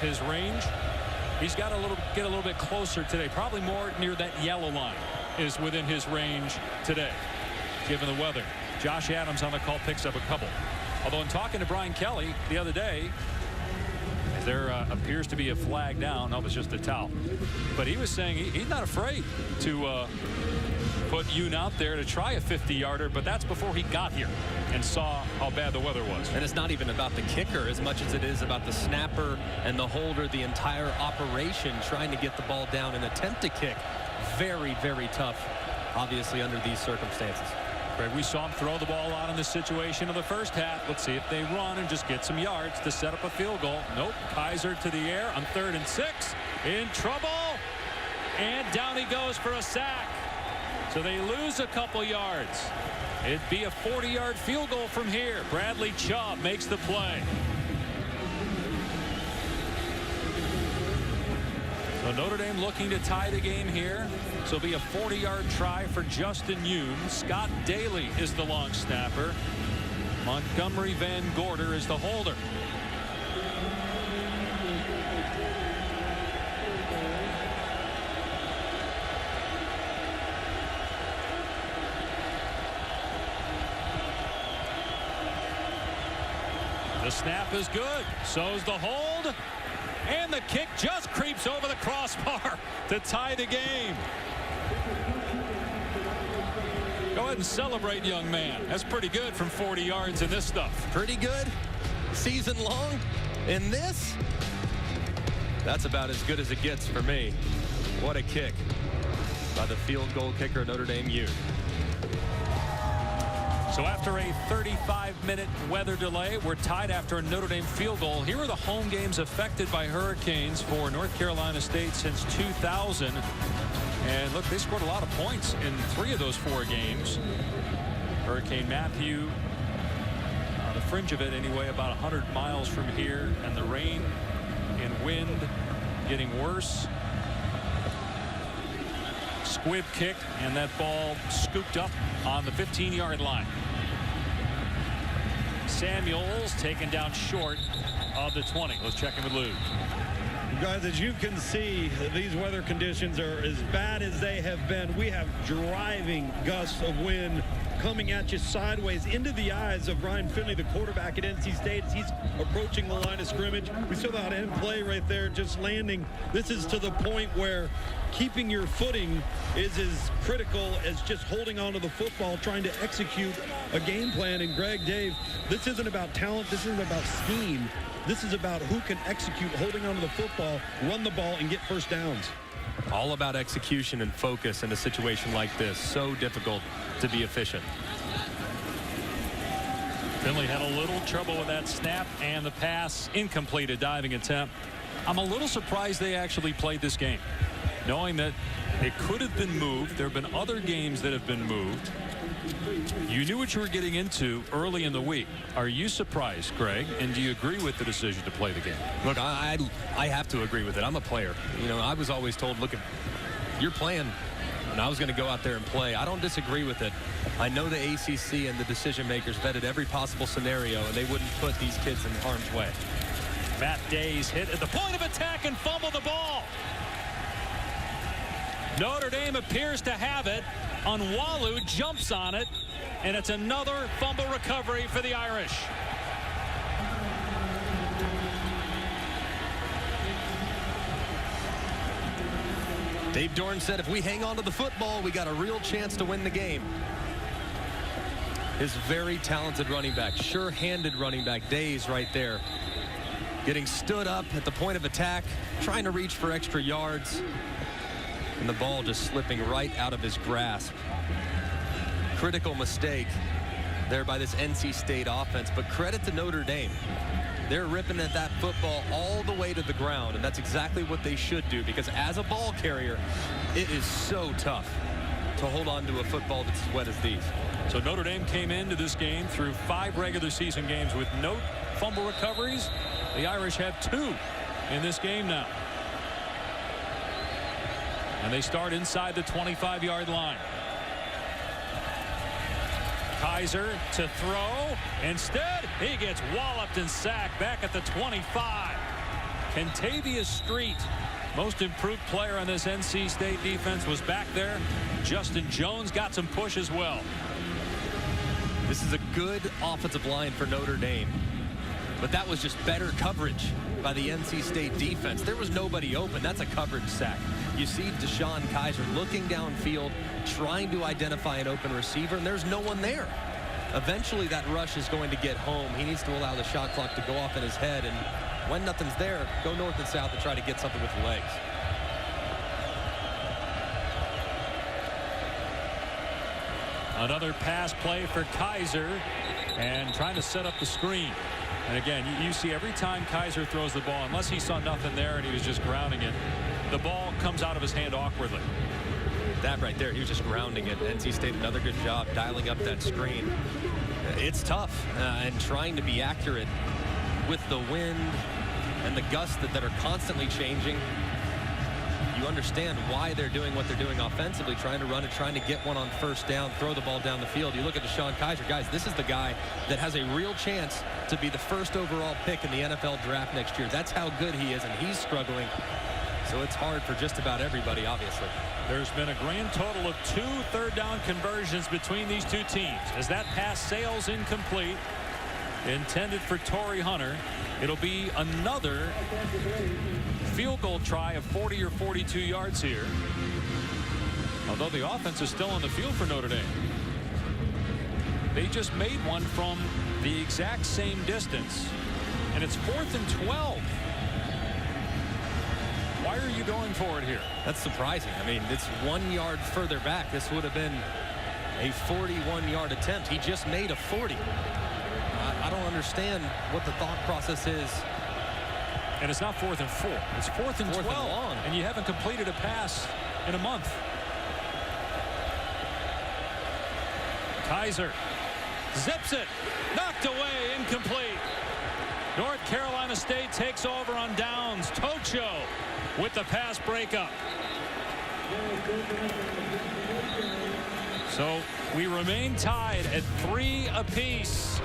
his range. He's got to get a little bit closer today. Probably more near that yellow line is within his range today, given the weather. Josh Adams on the call picks up a couple. Although in talking to Brian Kelly the other day, there appears to be a flag down. No, it's just a towel. But he was saying he's not afraid to put Yoon out there to try a 50-yarder, but that's before he got here and saw how bad the weather was. And it's not even about the kicker as much as it is about the snapper and the holder, the entire operation trying to get the ball down and attempt to kick. Very, very tough, obviously, under these circumstances. Greg, we saw him throw the ball out in this situation in the first half. Let's see if they run and just get some yards to set up a field goal. Nope. Kaiser to the air on 3rd and 6. In trouble. And down he goes for a sack. So they lose a couple yards. It'd be a 40-yard field goal from here. Bradley Chubb makes the play. So Notre Dame looking to tie the game here. So it'll be a 40-yard try for Justin Yoon. Scott Daly is the long snapper. Montgomery Van Gorder is the holder. The snap is good. So's the hold. And the kick just creeps over the crossbar to tie the game. Go ahead and celebrate, young man. That's pretty good from 40 yards in this stuff. Pretty good. Season long. In this, that's about as good as it gets for me. What a kick by the field goal kicker, Notre Dame U. So after a 35-minute weather delay, we're tied after a Notre Dame field goal. Here are the home games affected by hurricanes for North Carolina State since 2000. And look, they scored a lot of points in 3 of those 4 games. Hurricane Matthew, on the fringe of it anyway, about 100 miles from here. And the rain and wind getting worse. Squib kick, and that ball scooped up on the 15-yard line. Samuels taken down short of the 20. Let's check in with Lou. Guys, as you can see, these weather conditions are as bad as they have been. We have driving gusts of wind coming at you sideways into the eyes of Ryan Finley, the quarterback at NC State, as he's approaching the line of scrimmage. We saw that end play right there, just landing. This is to the point where keeping your footing is as critical as just holding onto the football, trying to execute a game plan. And Greg, Dave, this isn't about talent. This isn't about scheme. This is about who can execute, holding onto the football, run the ball, and get first downs. All about execution and focus in a situation like this. So difficult to be efficient. Finley had a little trouble with that snap, and the pass incomplete, a diving attempt. I'm a little surprised they actually played this game, knowing that it could have been moved. There have been other games that have been moved. You knew what you were getting into early in the week. Are you surprised, Greg? And do you agree with the decision to play the game? Look, I have to agree with it. I'm a player. You know, I was always told, look, if you're playing, and I was going to go out there and play. I don't disagree with it. I know the ACC and the decision makers vetted every possible scenario, and they wouldn't put these kids in harm's way. Matt Day's hit at the point of attack and fumble the ball. Notre Dame appears to have it. Onwalu jumps on it, and it's another fumble recovery for the Irish. Dave Dorn said if we hang on to the football, we got a real chance to win the game. His very talented running back, sure-handed running back, Days right there, getting stood up at the point of attack, trying to reach for extra yards, and the ball just slipping right out of his grasp. Critical mistake there by this NC State offense, but credit to Notre Dame. They're ripping at that football all the way to the ground, and that's exactly what they should do, because as a ball carrier, it is so tough to hold on to a football that's as wet as these. So Notre Dame came into this game through 5 regular season games with no fumble recoveries. The Irish have 2 in this game now. And they start inside the 25-yard line. Kaiser to throw. Instead, he gets walloped and sacked back at the 25. Kentavious Street, most improved player on this NC State defense, was back there. Justin Jones got some push as well. This is a good offensive line for Notre Dame, but that was just better coverage by the NC State defense. There was nobody open. That's a coverage sack. You see Deshaun Kaiser looking downfield, trying to identify an open receiver, and there's no one there. Eventually that rush is going to get home. He needs to allow the shot clock to go off in his head, and when nothing's there, go north and south and try to get something with the legs. Another pass play for Kaiser, and trying to set up the screen. And again, you see every time Kaiser throws the ball, unless he saw nothing there and he was just grounding it, the ball comes out of his hand awkwardly. That right there, he was just grounding it. NC State, another good job dialing up that screen. It's tough, and trying to be accurate with the wind and the gusts that are constantly changing. You understand why they're doing what they're doing offensively, trying to run it, trying to get one on first down, throw the ball down the field. You look at DeShone Kizer, guys, this is the guy that has a real chance to be the first overall pick in the NFL draft next year. That's how good he is, and he's struggling. So it's hard for just about everybody, obviously. There's been a grand total of 2 third-down conversions between these two teams. As that pass sails incomplete, intended for Torrey Hunter, it'll be another field goal try of 40 or 42 yards here. Although the offense is still on the field for Notre Dame. They just made one from the exact same distance, and it's 4th and 12. Why are you going for it here? That's surprising. I mean, it's 1 yard further back. This would have been a 41-yard attempt. He just made a 40. I don't understand what the thought process is. And it's not 4th and 4. It's 4th and 12. And long. And you haven't completed a pass in a month. Kizer zips it. Knocked away. Incomplete. North Carolina State takes over on downs. Tocho with the pass breakup. So we remain tied at 3 apiece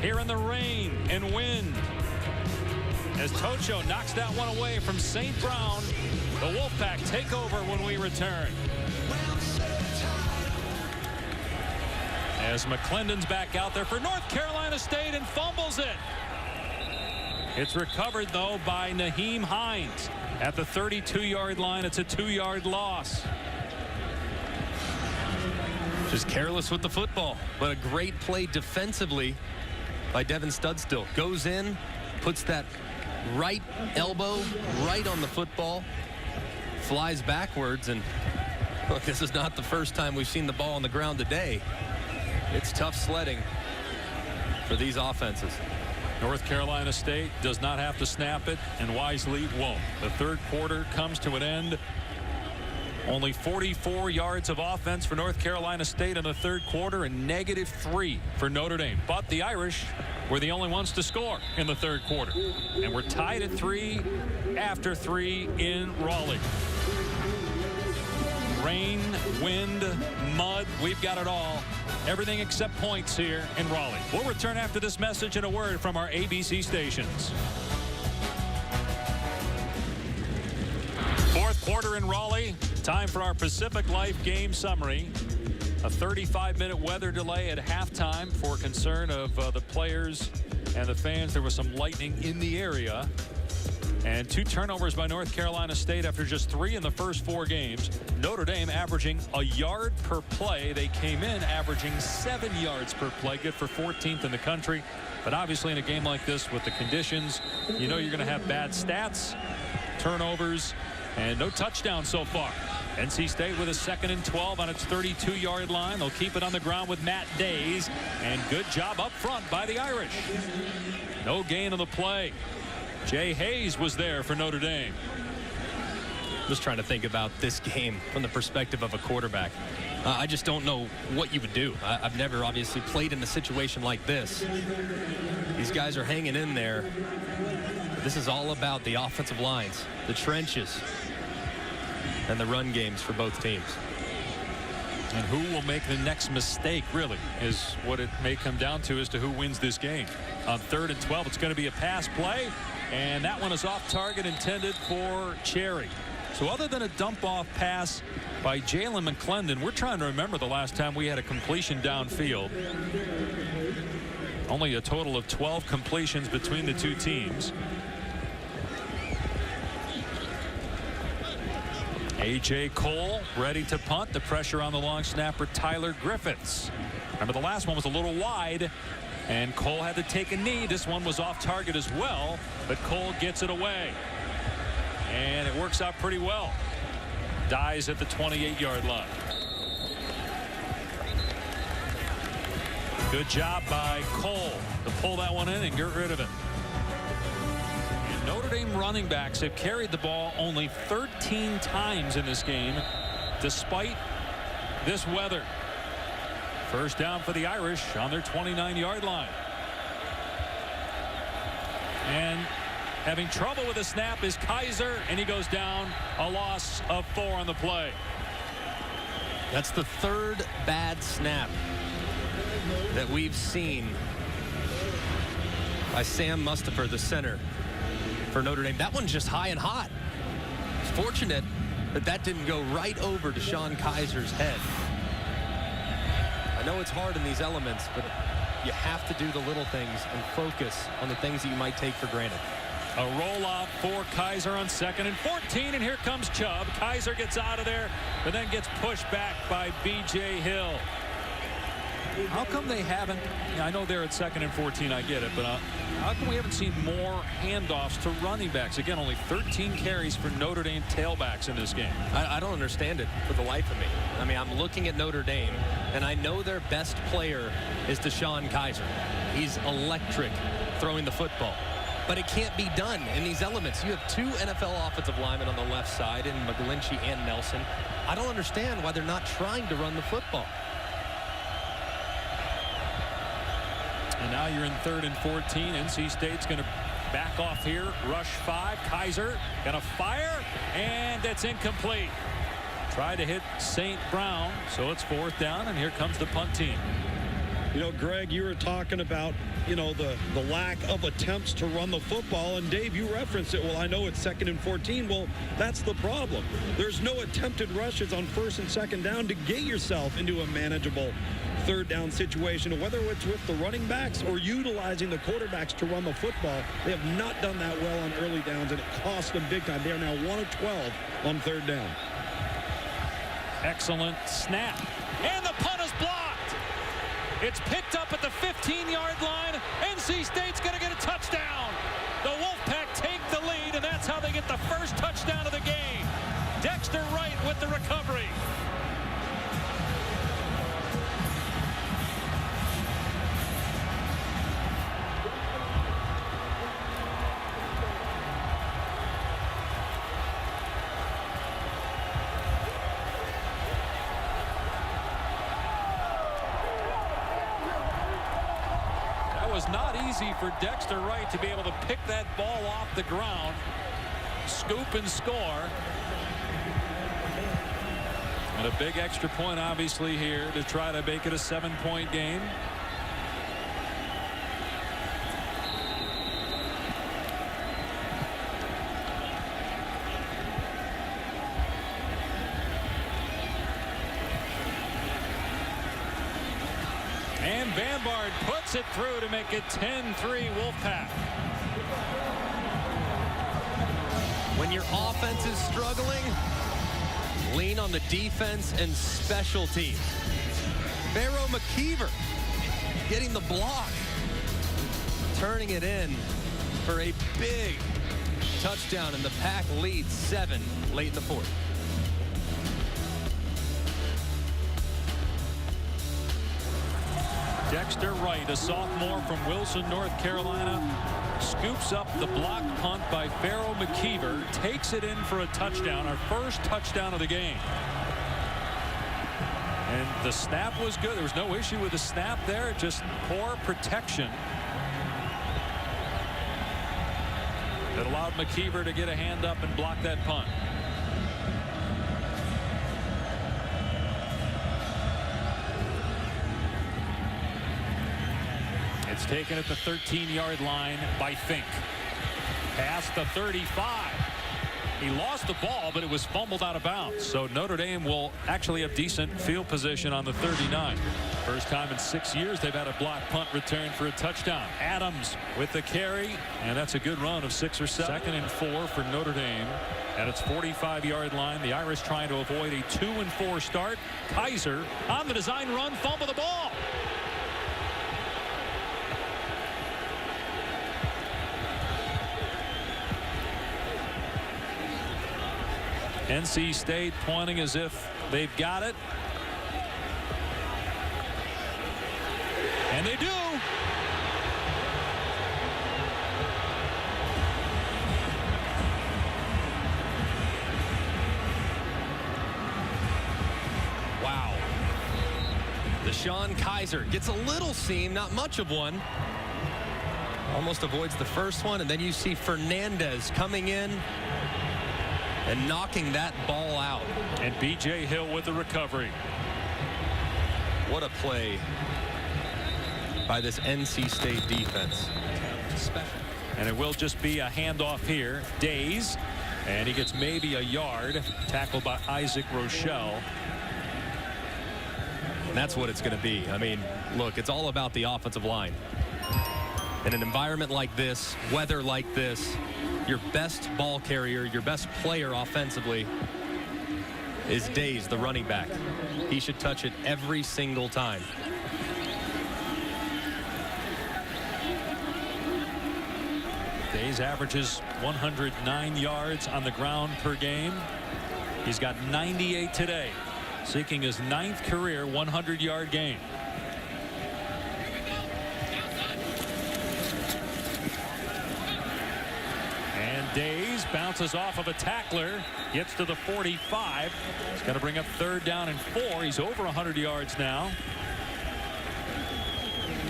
here in the rain and wind. As Tocho knocks that one away from St. Brown, the Wolfpack take over when we return. As McClendon's back out there for North Carolina State and fumbles it. It's recovered, though, by Naheem Hines at the 32-yard line. It's a 2-yard loss. Just careless with the football, but a great play defensively by Devin Studstill. Goes in, puts that right elbow right on the football, flies backwards, and look, this is not the first time we've seen the ball on the ground today. It's tough sledding for these offenses. North Carolina State does not have to snap it, and wisely won't. The third quarter comes to an end. Only 44 yards of offense for North Carolina State in the third quarter and -3 for Notre Dame. But the Irish were the only ones to score in the third quarter. And we're tied at 3 after 3 in Raleigh. Rain, wind, mud, we've got it all. Everything except points here in Raleigh. We'll return after this message and a word from our ABC stations. Fourth quarter in Raleigh. Time for our Pacific Life game summary. A 35-minute weather delay at halftime for concern of the players and the fans. There was some lightning in the area. And 2 turnovers by North Carolina State after just 3 in the first 4 games. Notre Dame averaging a yard per play. They came in averaging 7 yards per play. Good for 14th in the country. But obviously in a game like this with the conditions, you know you're going to have bad stats, turnovers, and no touchdowns so far. NC State with a 2nd and 12 on its 32-yard line. They'll keep it on the ground with Matt Days. And good job up front by the Irish. No gain on the play. Jay Hayes was there for Notre Dame. Just trying to think about this game from the perspective of a quarterback. I just don't know what you would do. I've never obviously played in a situation like this. These guys are hanging in there. This is all about the offensive lines, the trenches, and the run games for both teams. And who will make the next mistake, really, is what it may come down to as to who wins this game. On 3rd and 12, it's going to be a pass play. And that one is off target, intended for Cherry. So other than a dump-off pass by Jalen McClendon, we're trying to remember the last time we had a completion downfield. Only a total of 12 completions between the two teams. A.J. Cole ready to punt. The pressure on the long snapper, Tyler Griffiths. Remember, the last one was a little wide, and Cole had to take a knee. This one was off target as well, but Cole gets it away. And it works out pretty well. Dies at the 28-yard line. Good job by Cole to pull that one in and get rid of it. And Notre Dame running backs have carried the ball only 13 times in this game, despite this weather. First down for the Irish on their 29-yard line. And Having trouble with the snap is Kaiser, and he goes down. A loss of 4 on the play. That's the third bad snap that we've seen by Sam Mustipher, the center for Notre Dame. That one's just high and hot. It's fortunate that that didn't go right over Deshaun Kaiser's head. I know it's hard in these elements, but you have to do the little things and focus on the things that you might take for granted. A rollout for Kaiser on 2nd and 14, and here comes Chubb. Kaiser gets out of there, but then gets pushed back by B.J. Hill. How come they haven't, I know they're at 2nd and 14, I get it, but how come we haven't seen more handoffs to running backs? Again, only 13 carries for Notre Dame tailbacks in this game. I don't understand it for the life of me. I mean, I'm looking at Notre Dame, and I know their best player is Deshaun Kaiser. He's electric throwing the football. But it can't be done in these elements. You have 2 NFL offensive linemen on the left side, in McGlinchey and Nelson. I don't understand why they're not trying to run the football. And now you're in 3rd and 14. NC State's going to back off here. Rush 5. Kaiser going to fire, and it's incomplete. Tried to hit St. Brown, so it's 4th down, and here comes the punt team. You know, Greg, you were talking about, you know, the lack of attempts to run the football. And, Dave, you referenced it. Well, I know it's 2nd and 14. Well, that's the problem. There's no attempted rushes on 1st and 2nd down to get yourself into a manageable 3rd down situation, whether it's with the running backs or utilizing the quarterbacks to run the football. They have not done that well on early downs, and it cost them big time. They are now 1 of 12 on 3rd down. Excellent snap. And the punt is blocked. It's picked up at the 15-yard line. NC State's going to get a touchdown. The Wolfpack take the lead, and that's how they get the first touchdown of the game. Dexter Wright with the recovery. Not easy for Dexter Wright to be able to pick that ball off the ground, scoop and score. And a big extra point obviously here to try to make it a 7-point game. And Bambard puts it through to make it 10-3 Wolfpack. When your offense is struggling, lean on the defense and special teams. Pharaoh McKeever getting the block, turning it in for a big touchdown, and the Pack leads 7 late in the 4th. Dexter Wright, a sophomore from Wilson, North Carolina, scoops up the block punt by Pharaoh McKeever, takes it in for a touchdown, our first touchdown of the game. And the snap was good. There was no issue with the snap there, just poor protection that allowed McKeever to get a hand up and block that punt. It's taken at the 13-yard line by Fink. Past the 35. He lost the ball, but it was fumbled out of bounds. So Notre Dame will actually have decent field position on the 39. First time in 6 years they've had a block punt return for a touchdown. Adams with the carry, and that's a good run of 6 or 7. 2nd and 4 for Notre Dame at its 45-yard line. The Irish trying to avoid a 2-4 start. Kaiser on the design run, fumble the ball. NC State pointing as if they've got it. And they do. Wow. Deshaun Kaiser gets a little seam, not much of one. Almost avoids the first one, and then you see Fernandez coming in and knocking that ball out. And B.J. Hill with the recovery. What a play by this NC State defense. Special. And it will just be a handoff here. Days. And he gets maybe a yard. Tackled by Isaac Rochelle. And that's what it's going to be. I mean, look, it's all about the offensive line. In an environment like this, weather like this, your best ball carrier, your best player offensively is Days, the running back. He should touch it every single time. Days averages 109 yards on the ground per game. He's got 98 today, seeking his 9th career 100-yard game. And Days bounces off of a tackler, gets to the 45. He's going to bring up 3rd down and 4. He's over 100 yards now.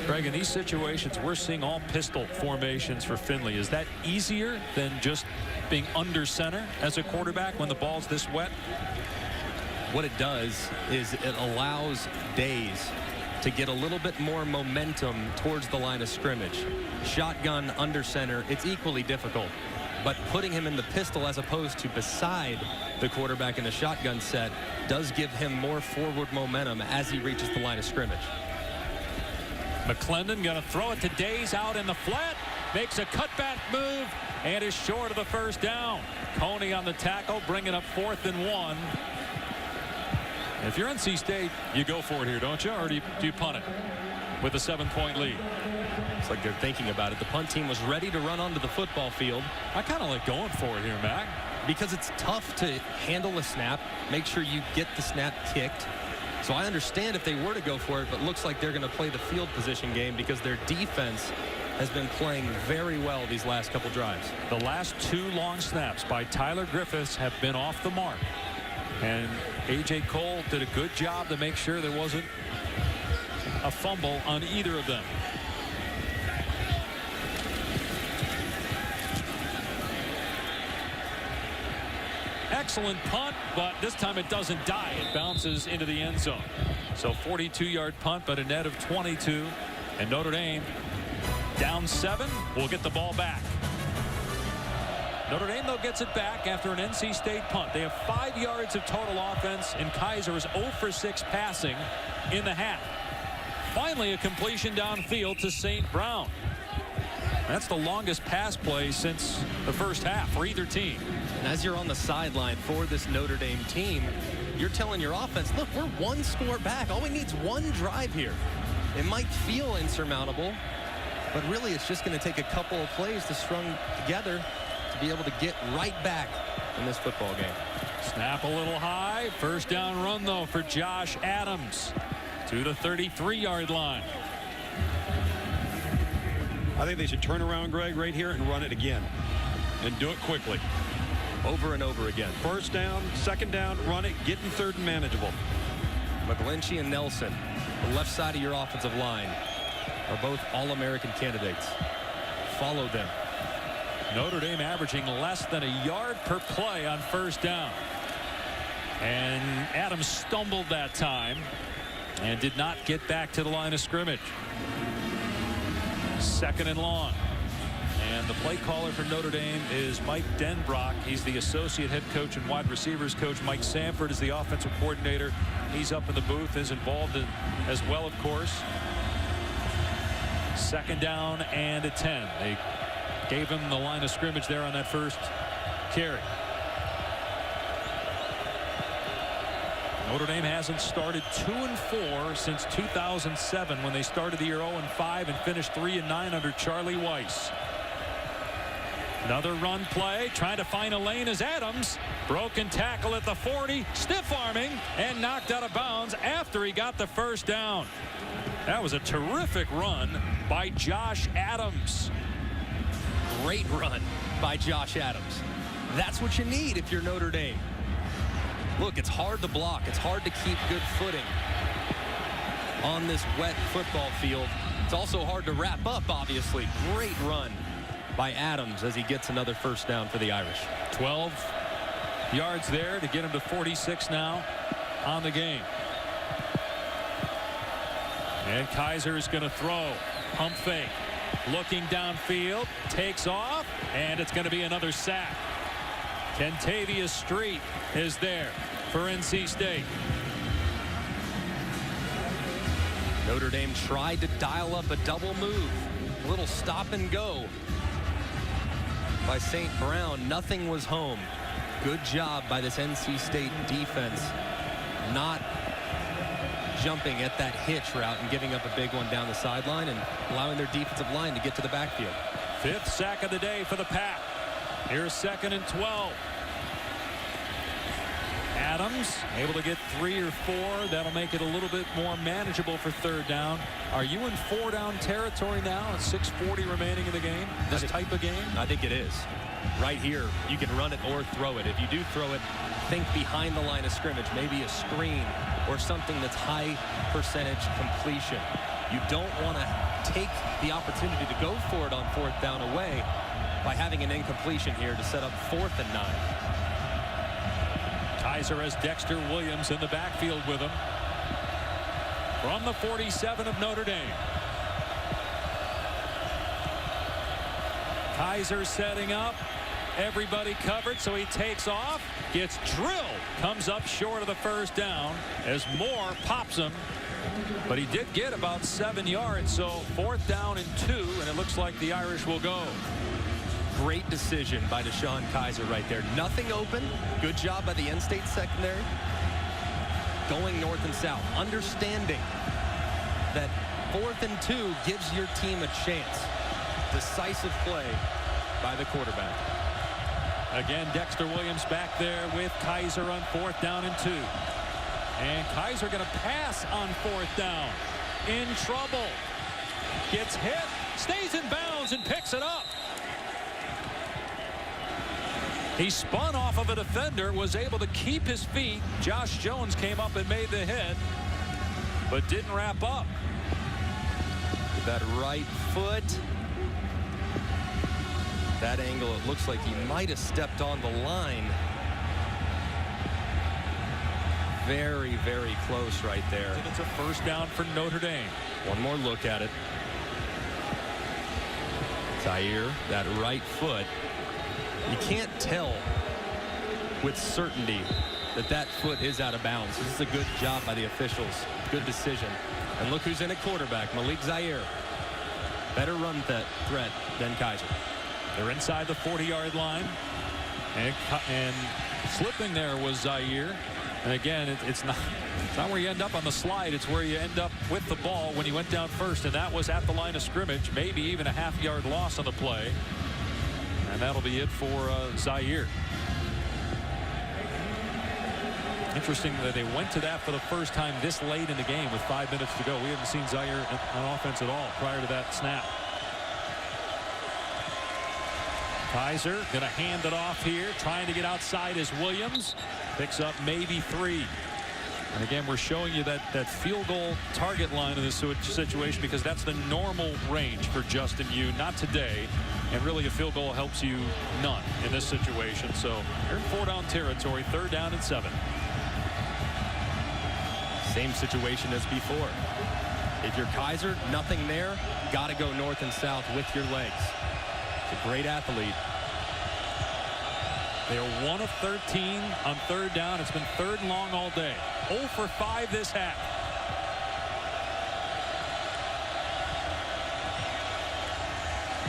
Greg, in these situations, we're seeing all pistol formations for Finley. Is that easier than just being under center as a quarterback when the ball's this wet? What it does is it allows Days to get a little bit more momentum towards the line of scrimmage. Shotgun under center, it's equally difficult. But putting him in the pistol as opposed to beside the quarterback in the shotgun set does give him more forward momentum as he reaches the line of scrimmage. McClendon going to throw it to Days out in the flat. Makes a cutback move and is short of the 1st down. Coney on the tackle, bringing up 4th and 1. If you're NC State, you go for it here, don't you? Or do you punt it with a 7-point lead? It's like they're thinking about it. The punt team was ready to run onto the football field. I kind of like going for it here, Mac. Because it's tough to handle a snap, make sure you get the snap kicked. So I understand if they were to go for it, but looks like they're going to play the field position game because their defense has been playing very well these last couple drives. The last 2 long snaps by Tyler Griffiths have been off the mark. And A.J. Cole did a good job to make sure there wasn't a fumble on either of them. Excellent punt, but this time it doesn't die. It bounces into the end zone. So 42-yard punt, but a net of 22. And Notre Dame down 7 will get the ball back. Notre Dame, though, gets it back after an NC State punt. They have 5 yards of total offense, and Kaiser is 0 for 6 passing in the half. Finally, a completion downfield to St. Brown. That's the longest pass play since the first half for either team. And as you're on the sideline for this Notre Dame team, you're telling your offense, look, we're 1 score back. All we need is 1 drive here. It might feel insurmountable, but really it's just going to take a couple of plays to strung together to be able to get right back in this football game. Snap a little high. 1st down run, though, for Josh Adams to the 33-yard line. I think they should turn around, Greg, right here and run it again. And do it quickly. Over and over again. 1st down, 2nd down, run it, get in 3rd and manageable. McGlinchey and Nelson, the left side of your offensive line, are both All-American candidates. Follow them. Notre Dame averaging less than a yard per play on 1st down. And Adams stumbled that time and did not get back to the line of scrimmage. 2nd and long. And the play caller for Notre Dame is Mike Denbrock. He's the associate head coach and wide receivers coach. Mike Sanford is the offensive coordinator. He's up in the booth, is involved in as well, of course. 2nd down and a 10. They gave him the line of scrimmage there on that first carry. Notre Dame hasn't started 2-4 since 2007 when they started the year 0-5 and finished 3-9 under Charlie Weiss. Another run play, trying to find a lane as Adams. Broken tackle at the 40, stiff arming, and knocked out of bounds after he got the 1st down. That was a terrific run by Josh Adams. Great run by Josh Adams. That's what you need if you're Notre Dame. Look, it's hard to block. It's hard to keep good footing on this wet football field. It's also hard to wrap up, obviously. Great run by Adams as he gets another first down for the Irish. 12 yards there to get him to 46 now on the game. And Kaiser is going to throw. Pump fake. Looking downfield. Takes off. And it's going to be another sack. Kentavious Street is there for NC State. Notre Dame tried to dial up a double move. A little stop and go by St. Brown. Nothing was home. Good job by this NC State defense not jumping at that hitch route and giving up a big one down the sideline and allowing their defensive line to get to the backfield. 5th sack of the day for the Pack. Here's 2nd and 12. Adams able to get 3 or 4. That'll make it a little bit more manageable for 3rd down. Are you in 4-down territory now? It's 6:40 remaining in the game. This type of game? I think it is. Right here, you can run it or throw it. If you do throw it, think behind the line of scrimmage, maybe a screen or something that's high percentage completion. You don't want to take the opportunity to go for it on 4th down away by having an incompletion here to set up 4th and 9. Kaiser has Dexter Williams in the backfield with him. From the 47 of Notre Dame. Kaiser setting up. Everybody covered, so he takes off. Gets drilled. Comes up short of the 1st down as Moore pops him. But he did get about 7 yards, so 4th down and 2, and it looks like the Irish will go. Great decision by Deshaun Kaiser right there. Nothing open. Good job by the in-state secondary. Going north and south. Understanding that 4th and 2 gives your team a chance. Decisive play by the quarterback. Again, Dexter Williams back there with Kaiser on 4th down and 2. And Kaiser going to pass on 4th down. In trouble. Gets hit. Stays in bounds and picks it up. He spun off of a defender, was able to keep his feet. Josh Jones came up and made the hit, but didn't wrap up. With that right foot. That angle, it looks like he might have stepped on the line. Very, very close right there. And it's a 1st down for Notre Dame. One more look at it. Zaire, that right foot. You can't tell with certainty that that foot is out of bounds. This is a good job by the officials. Good decision. And look who's in at quarterback, Malik Zaire. Better run threat than Kaiser. They're inside the 40-yard line. And slipping there was Zaire. And again, it's not where you end up on the slide. It's where you end up with the ball when you went down first. And that was at the line of scrimmage. Maybe even a half-yard loss on the play. And that'll be it for Zaire. Interesting that they went to that for the first time this late in the game with 5 minutes to go. We haven't seen Zaire on offense at all prior to that snap. Kaiser going to hand it off here, trying to get outside as Williams picks up maybe 3. And again, we're showing you that field goal target line in this situation because that's the normal range for Justin Yu, not today. And really a field goal helps you none in this situation. So you're in 4-down territory, 3rd down and 7. Same situation as before. If you're Kaiser, nothing there, got to go north and south with your legs. He's a great athlete. They are 1 of 13 on 3rd down. It's been 3rd and long all day. 0 for 5 this half.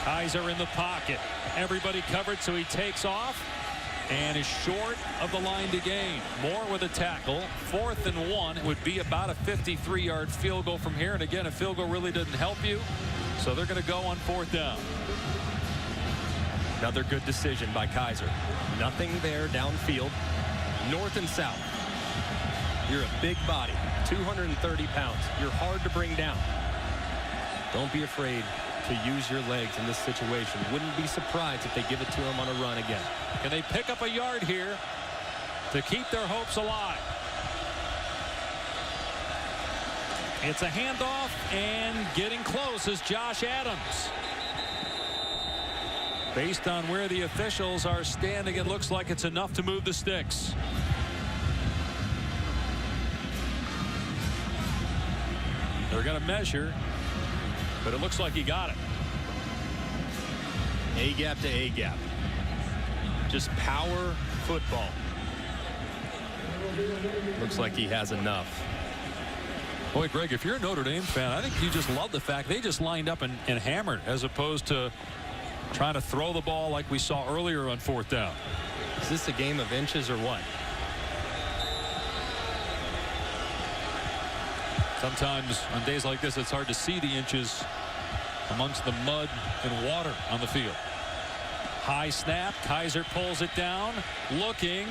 Kaiser in the pocket. Everybody covered, so he takes off and is short of the line to gain. Moore with a tackle. 4th and 1. It would be about a 53-yard field goal from here. And again, a field goal really doesn't help you. So they're going to go on 4th down. Another good decision by Kaiser. Nothing there downfield. North and south. You're a big body. 230 pounds. You're hard to bring down. Don't be afraid to use your legs in this situation. Wouldn't be surprised if they give it to him on a run again. Can they pick up a yard here to keep their hopes alive? It's a handoff, and getting close is Josh Adams. Based on where the officials are standing, it looks like it's enough to move the sticks. They're going to measure, but it looks like he got it. A-gap to A-gap. Just power football. Looks like he has enough. Boy, Greg, if you're a Notre Dame fan, I think you just love the fact they just lined up and hammered, as opposed to trying to throw the ball like we saw earlier on 4th down. Is this a game of inches or what? Sometimes on days like this, it's hard to see the inches amongst the mud and water on the field. High snap. Kaiser pulls it down. Looking.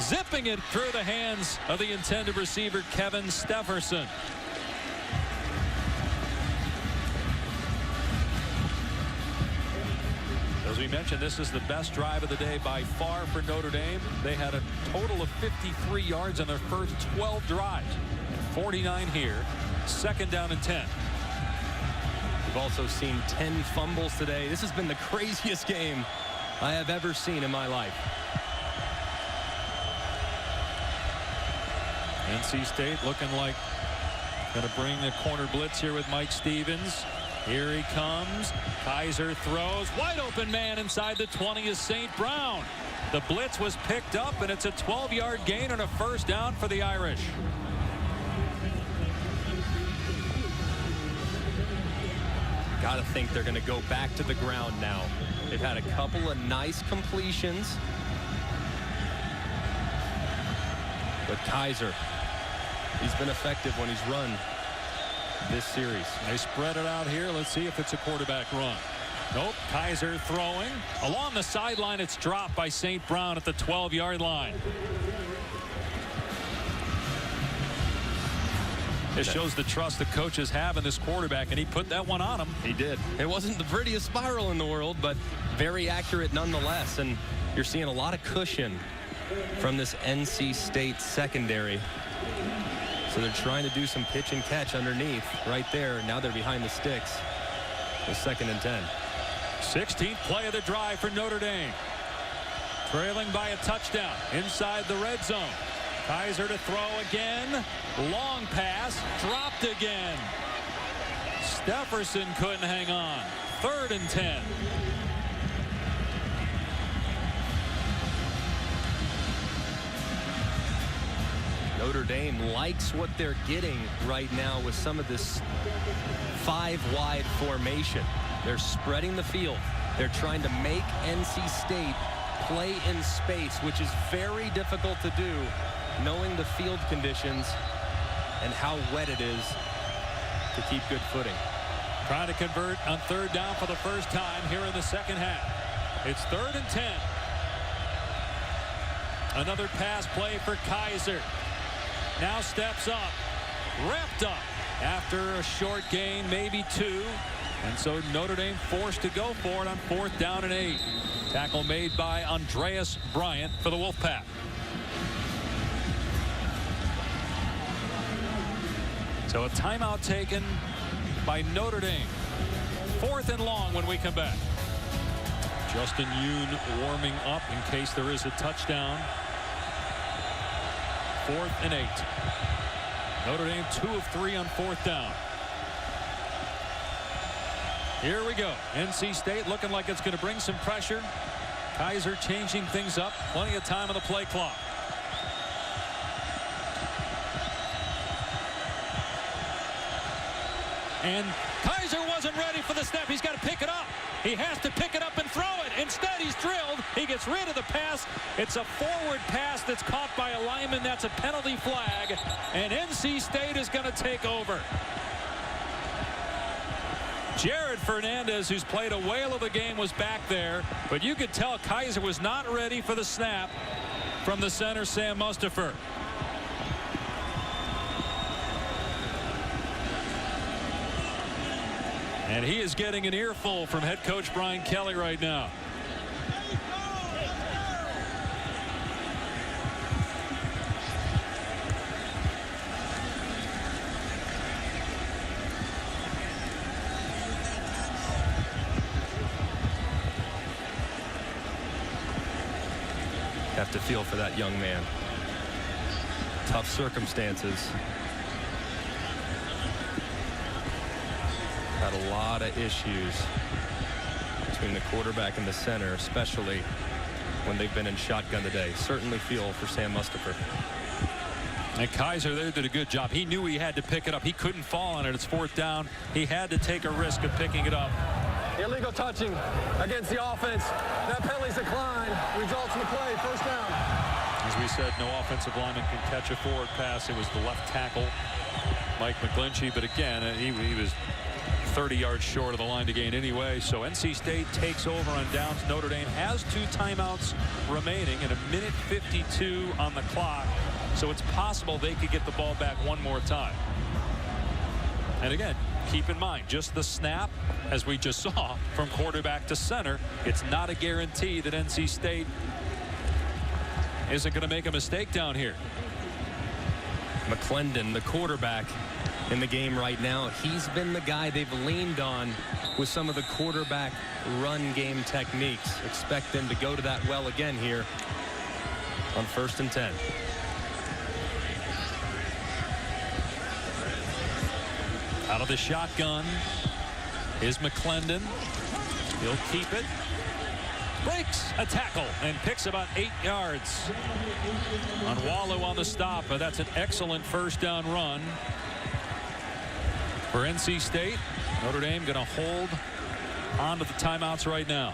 Zipping it through the hands of the intended receiver, Kevin Stefferson. As we mentioned, this is the best drive of the day by far for Notre Dame. They had a total of 53 yards on their first 12 drives. 49 here. 2nd down and 10. We've also seen 10 fumbles today. This has been the craziest game I have ever seen in my life. NC State looking like going to bring the corner blitz here with Mike Stevens. Here he comes. Kaiser throws. Wide open man inside the 20 is St. Brown. The blitz was picked up, and it's a 12-yard gain and a 1st down for the Irish. Got to think they're going to go back to the ground now. They've had a couple of nice completions. But Kaiser, he's been effective when he's run this series. They spread it out here. Let's see if it's a quarterback run. Nope. Kaiser throwing. Along the sideline, it's dropped by St. Brown at the 12-yard line. This shows the trust the coaches have in this quarterback, and he put that one on him. He did. It wasn't the prettiest spiral in the world, but very accurate nonetheless. And you're seeing a lot of cushion from this NC State secondary. So they're trying to do some pitch and catch underneath right there. Now they're behind the sticks. The 2nd and 10. 16th play of the drive for Notre Dame. Trailing by a touchdown inside the red zone. Kaiser to throw again. Long pass. Dropped again. Stefferson couldn't hang on. 3rd and 10. Notre Dame likes what they're getting right now with some of this 5-wide formation. They're spreading the field. They're trying to make NC State play in space, which is very difficult to do, knowing the field conditions and how wet it is to keep good footing. Trying to convert on 3rd down for the first time here in the 2nd half. It's 3rd and 10. Another pass play for Kaiser. Now steps up. Wrapped up after a short gain, maybe 2. And so Notre Dame forced to go for it on 4th down and 8. Tackle made by Andreas Bryant for the Wolfpack. So a timeout taken by Notre Dame. 4th and long when we come back. Justin Yoon warming up in case there is a touchdown. 4th and 8. Notre Dame 2 of 3 on 4th down. Here we go. NC State looking like it's going to bring some pressure. Kaiser changing things up. Plenty of time on the play clock. And Kaiser wasn't ready for the snap. He's got to pick it up. He has to pick it up and throw it. Instead, he's drilled. He gets rid of the pass. It's a forward pass that's caught by a lineman. That's a penalty flag. And NC State is going to take over. Jared Fernandez, who's played a whale of the game, was back there. But you could tell Kaiser was not ready for the snap from the center, Sam Mustipher. And he is getting an earful from head coach Brian Kelly right now. have to feel for that young man. Tough circumstances. Had a lot of issues between the quarterback and the center, especially when they've been in shotgun today. Certainly feel for Sam Mustipher. And Kaiser there did a good job. He knew he had to pick it up. He couldn't fall on it. It's 4th down. He had to take a risk of picking it up. Illegal touching against the offense. That penalty's declined. Results in the play. 1st down. As we said, no offensive lineman can catch a forward pass. It was the left tackle, Mike McGlinchey. But again, he was 30 yards short of the line to gain anyway. So NC State takes over on downs. Notre Dame has 2 timeouts remaining and 1:52 on the clock. So it's possible they could get the ball back one more time. And again, keep in mind, just the snap, as we just saw, from quarterback to center, it's not a guarantee that NC State isn't going to make a mistake down here. McClendon, the quarterback in the game right now, he's been the guy they've leaned on with some of the quarterback run game techniques. Expect them to go to that well again here on 1st and 10. Out of the shotgun is McClendon. He'll keep it. Breaks a tackle and picks about 8 yards on Wallow on the stop. But that's an excellent 1st down run for NC State. Notre Dame going to hold on to the timeouts right now.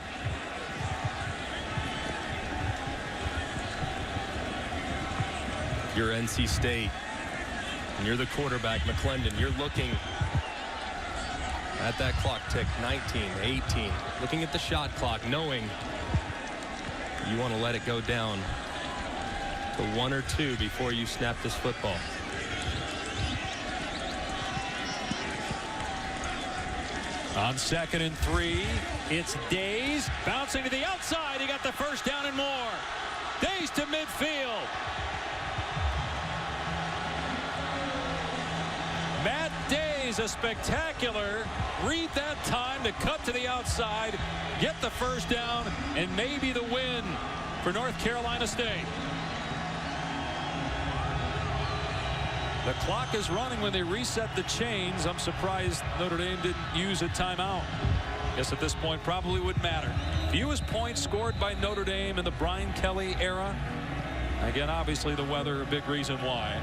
You're NC State and you're the quarterback, McClendon. You're looking at that clock tick, 19, 18, looking at the shot clock, knowing you want to let it go down to 1 or 2 before you snap this football. On 2nd and 3, it's Days bouncing to the outside. He got the 1st down and more. Days to midfield. Matt Days, a spectacular read that time to cut to the outside, get the 1st down, and maybe the win for North Carolina State. The clock is running when they reset the chains. I'm surprised Notre Dame didn't use a timeout. Guess at this point probably wouldn't matter. Fewest points scored by Notre Dame in the Brian Kelly era. Again, obviously the weather a big reason why.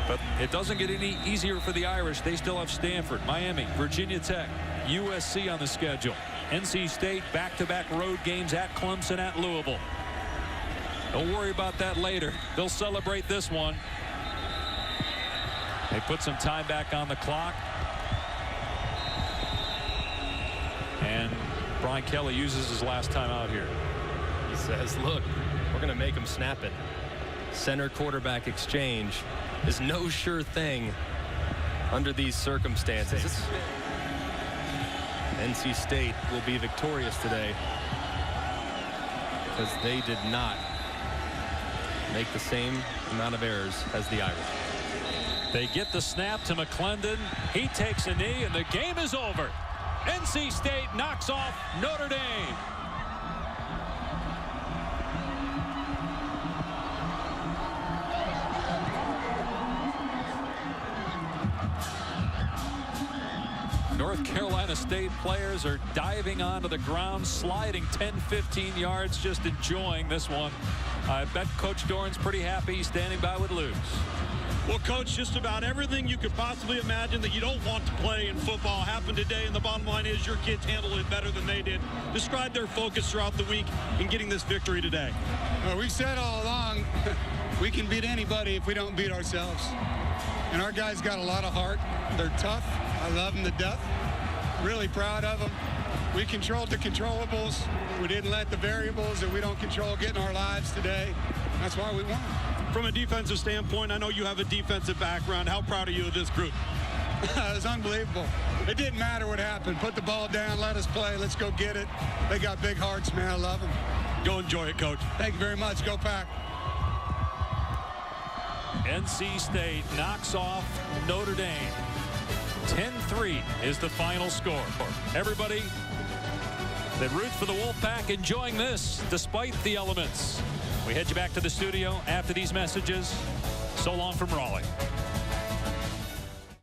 But it doesn't get any easier for the Irish. They still have Stanford, Miami, Virginia Tech, USC on the schedule. NC State back-to-back road games at Clemson, at Louisville. Don't worry about that later. They'll celebrate this one. They put some time back on the clock. And Brian Kelly uses his last time out here. He says, look, we're going to make them snap it. Center quarterback exchange is no sure thing under these circumstances. NC State will be victorious today because they did not make the same amount of errors as the Irish. They get the snap to McClendon. He takes a knee and the game is over. NC State knocks off Notre Dame. North Carolina State players are diving onto the ground, sliding 10-15 yards, just enjoying this one. I bet Coach Doran's pretty happy. He's standing by with Luke. Well, Coach, just about everything you could possibly imagine that you don't want to play in football happened today, and the bottom line is your kids handled it better than they did. Describe their focus throughout the week in getting this victory today. Well, we've said all along, we can beat anybody if we don't beat ourselves. And our guys got a lot of heart. They're tough. I love them to death. Really proud of them. We controlled the controllables. We didn't let the variables that we don't control get in our lives today. That's why we won. From a defensive standpoint, I know you have a defensive background. How proud are you of this group? It was unbelievable. It didn't matter what happened. Put the ball down, let us play. Let's go get it. They got big hearts, man. I love them. Go enjoy it, Coach. Thank you very much. Go Pack. NC State knocks off Notre Dame. 10-3 is the final score. Everybody, that roots for the Wolfpack enjoying this despite the elements. We head you back to the studio after these messages. So long from Raleigh.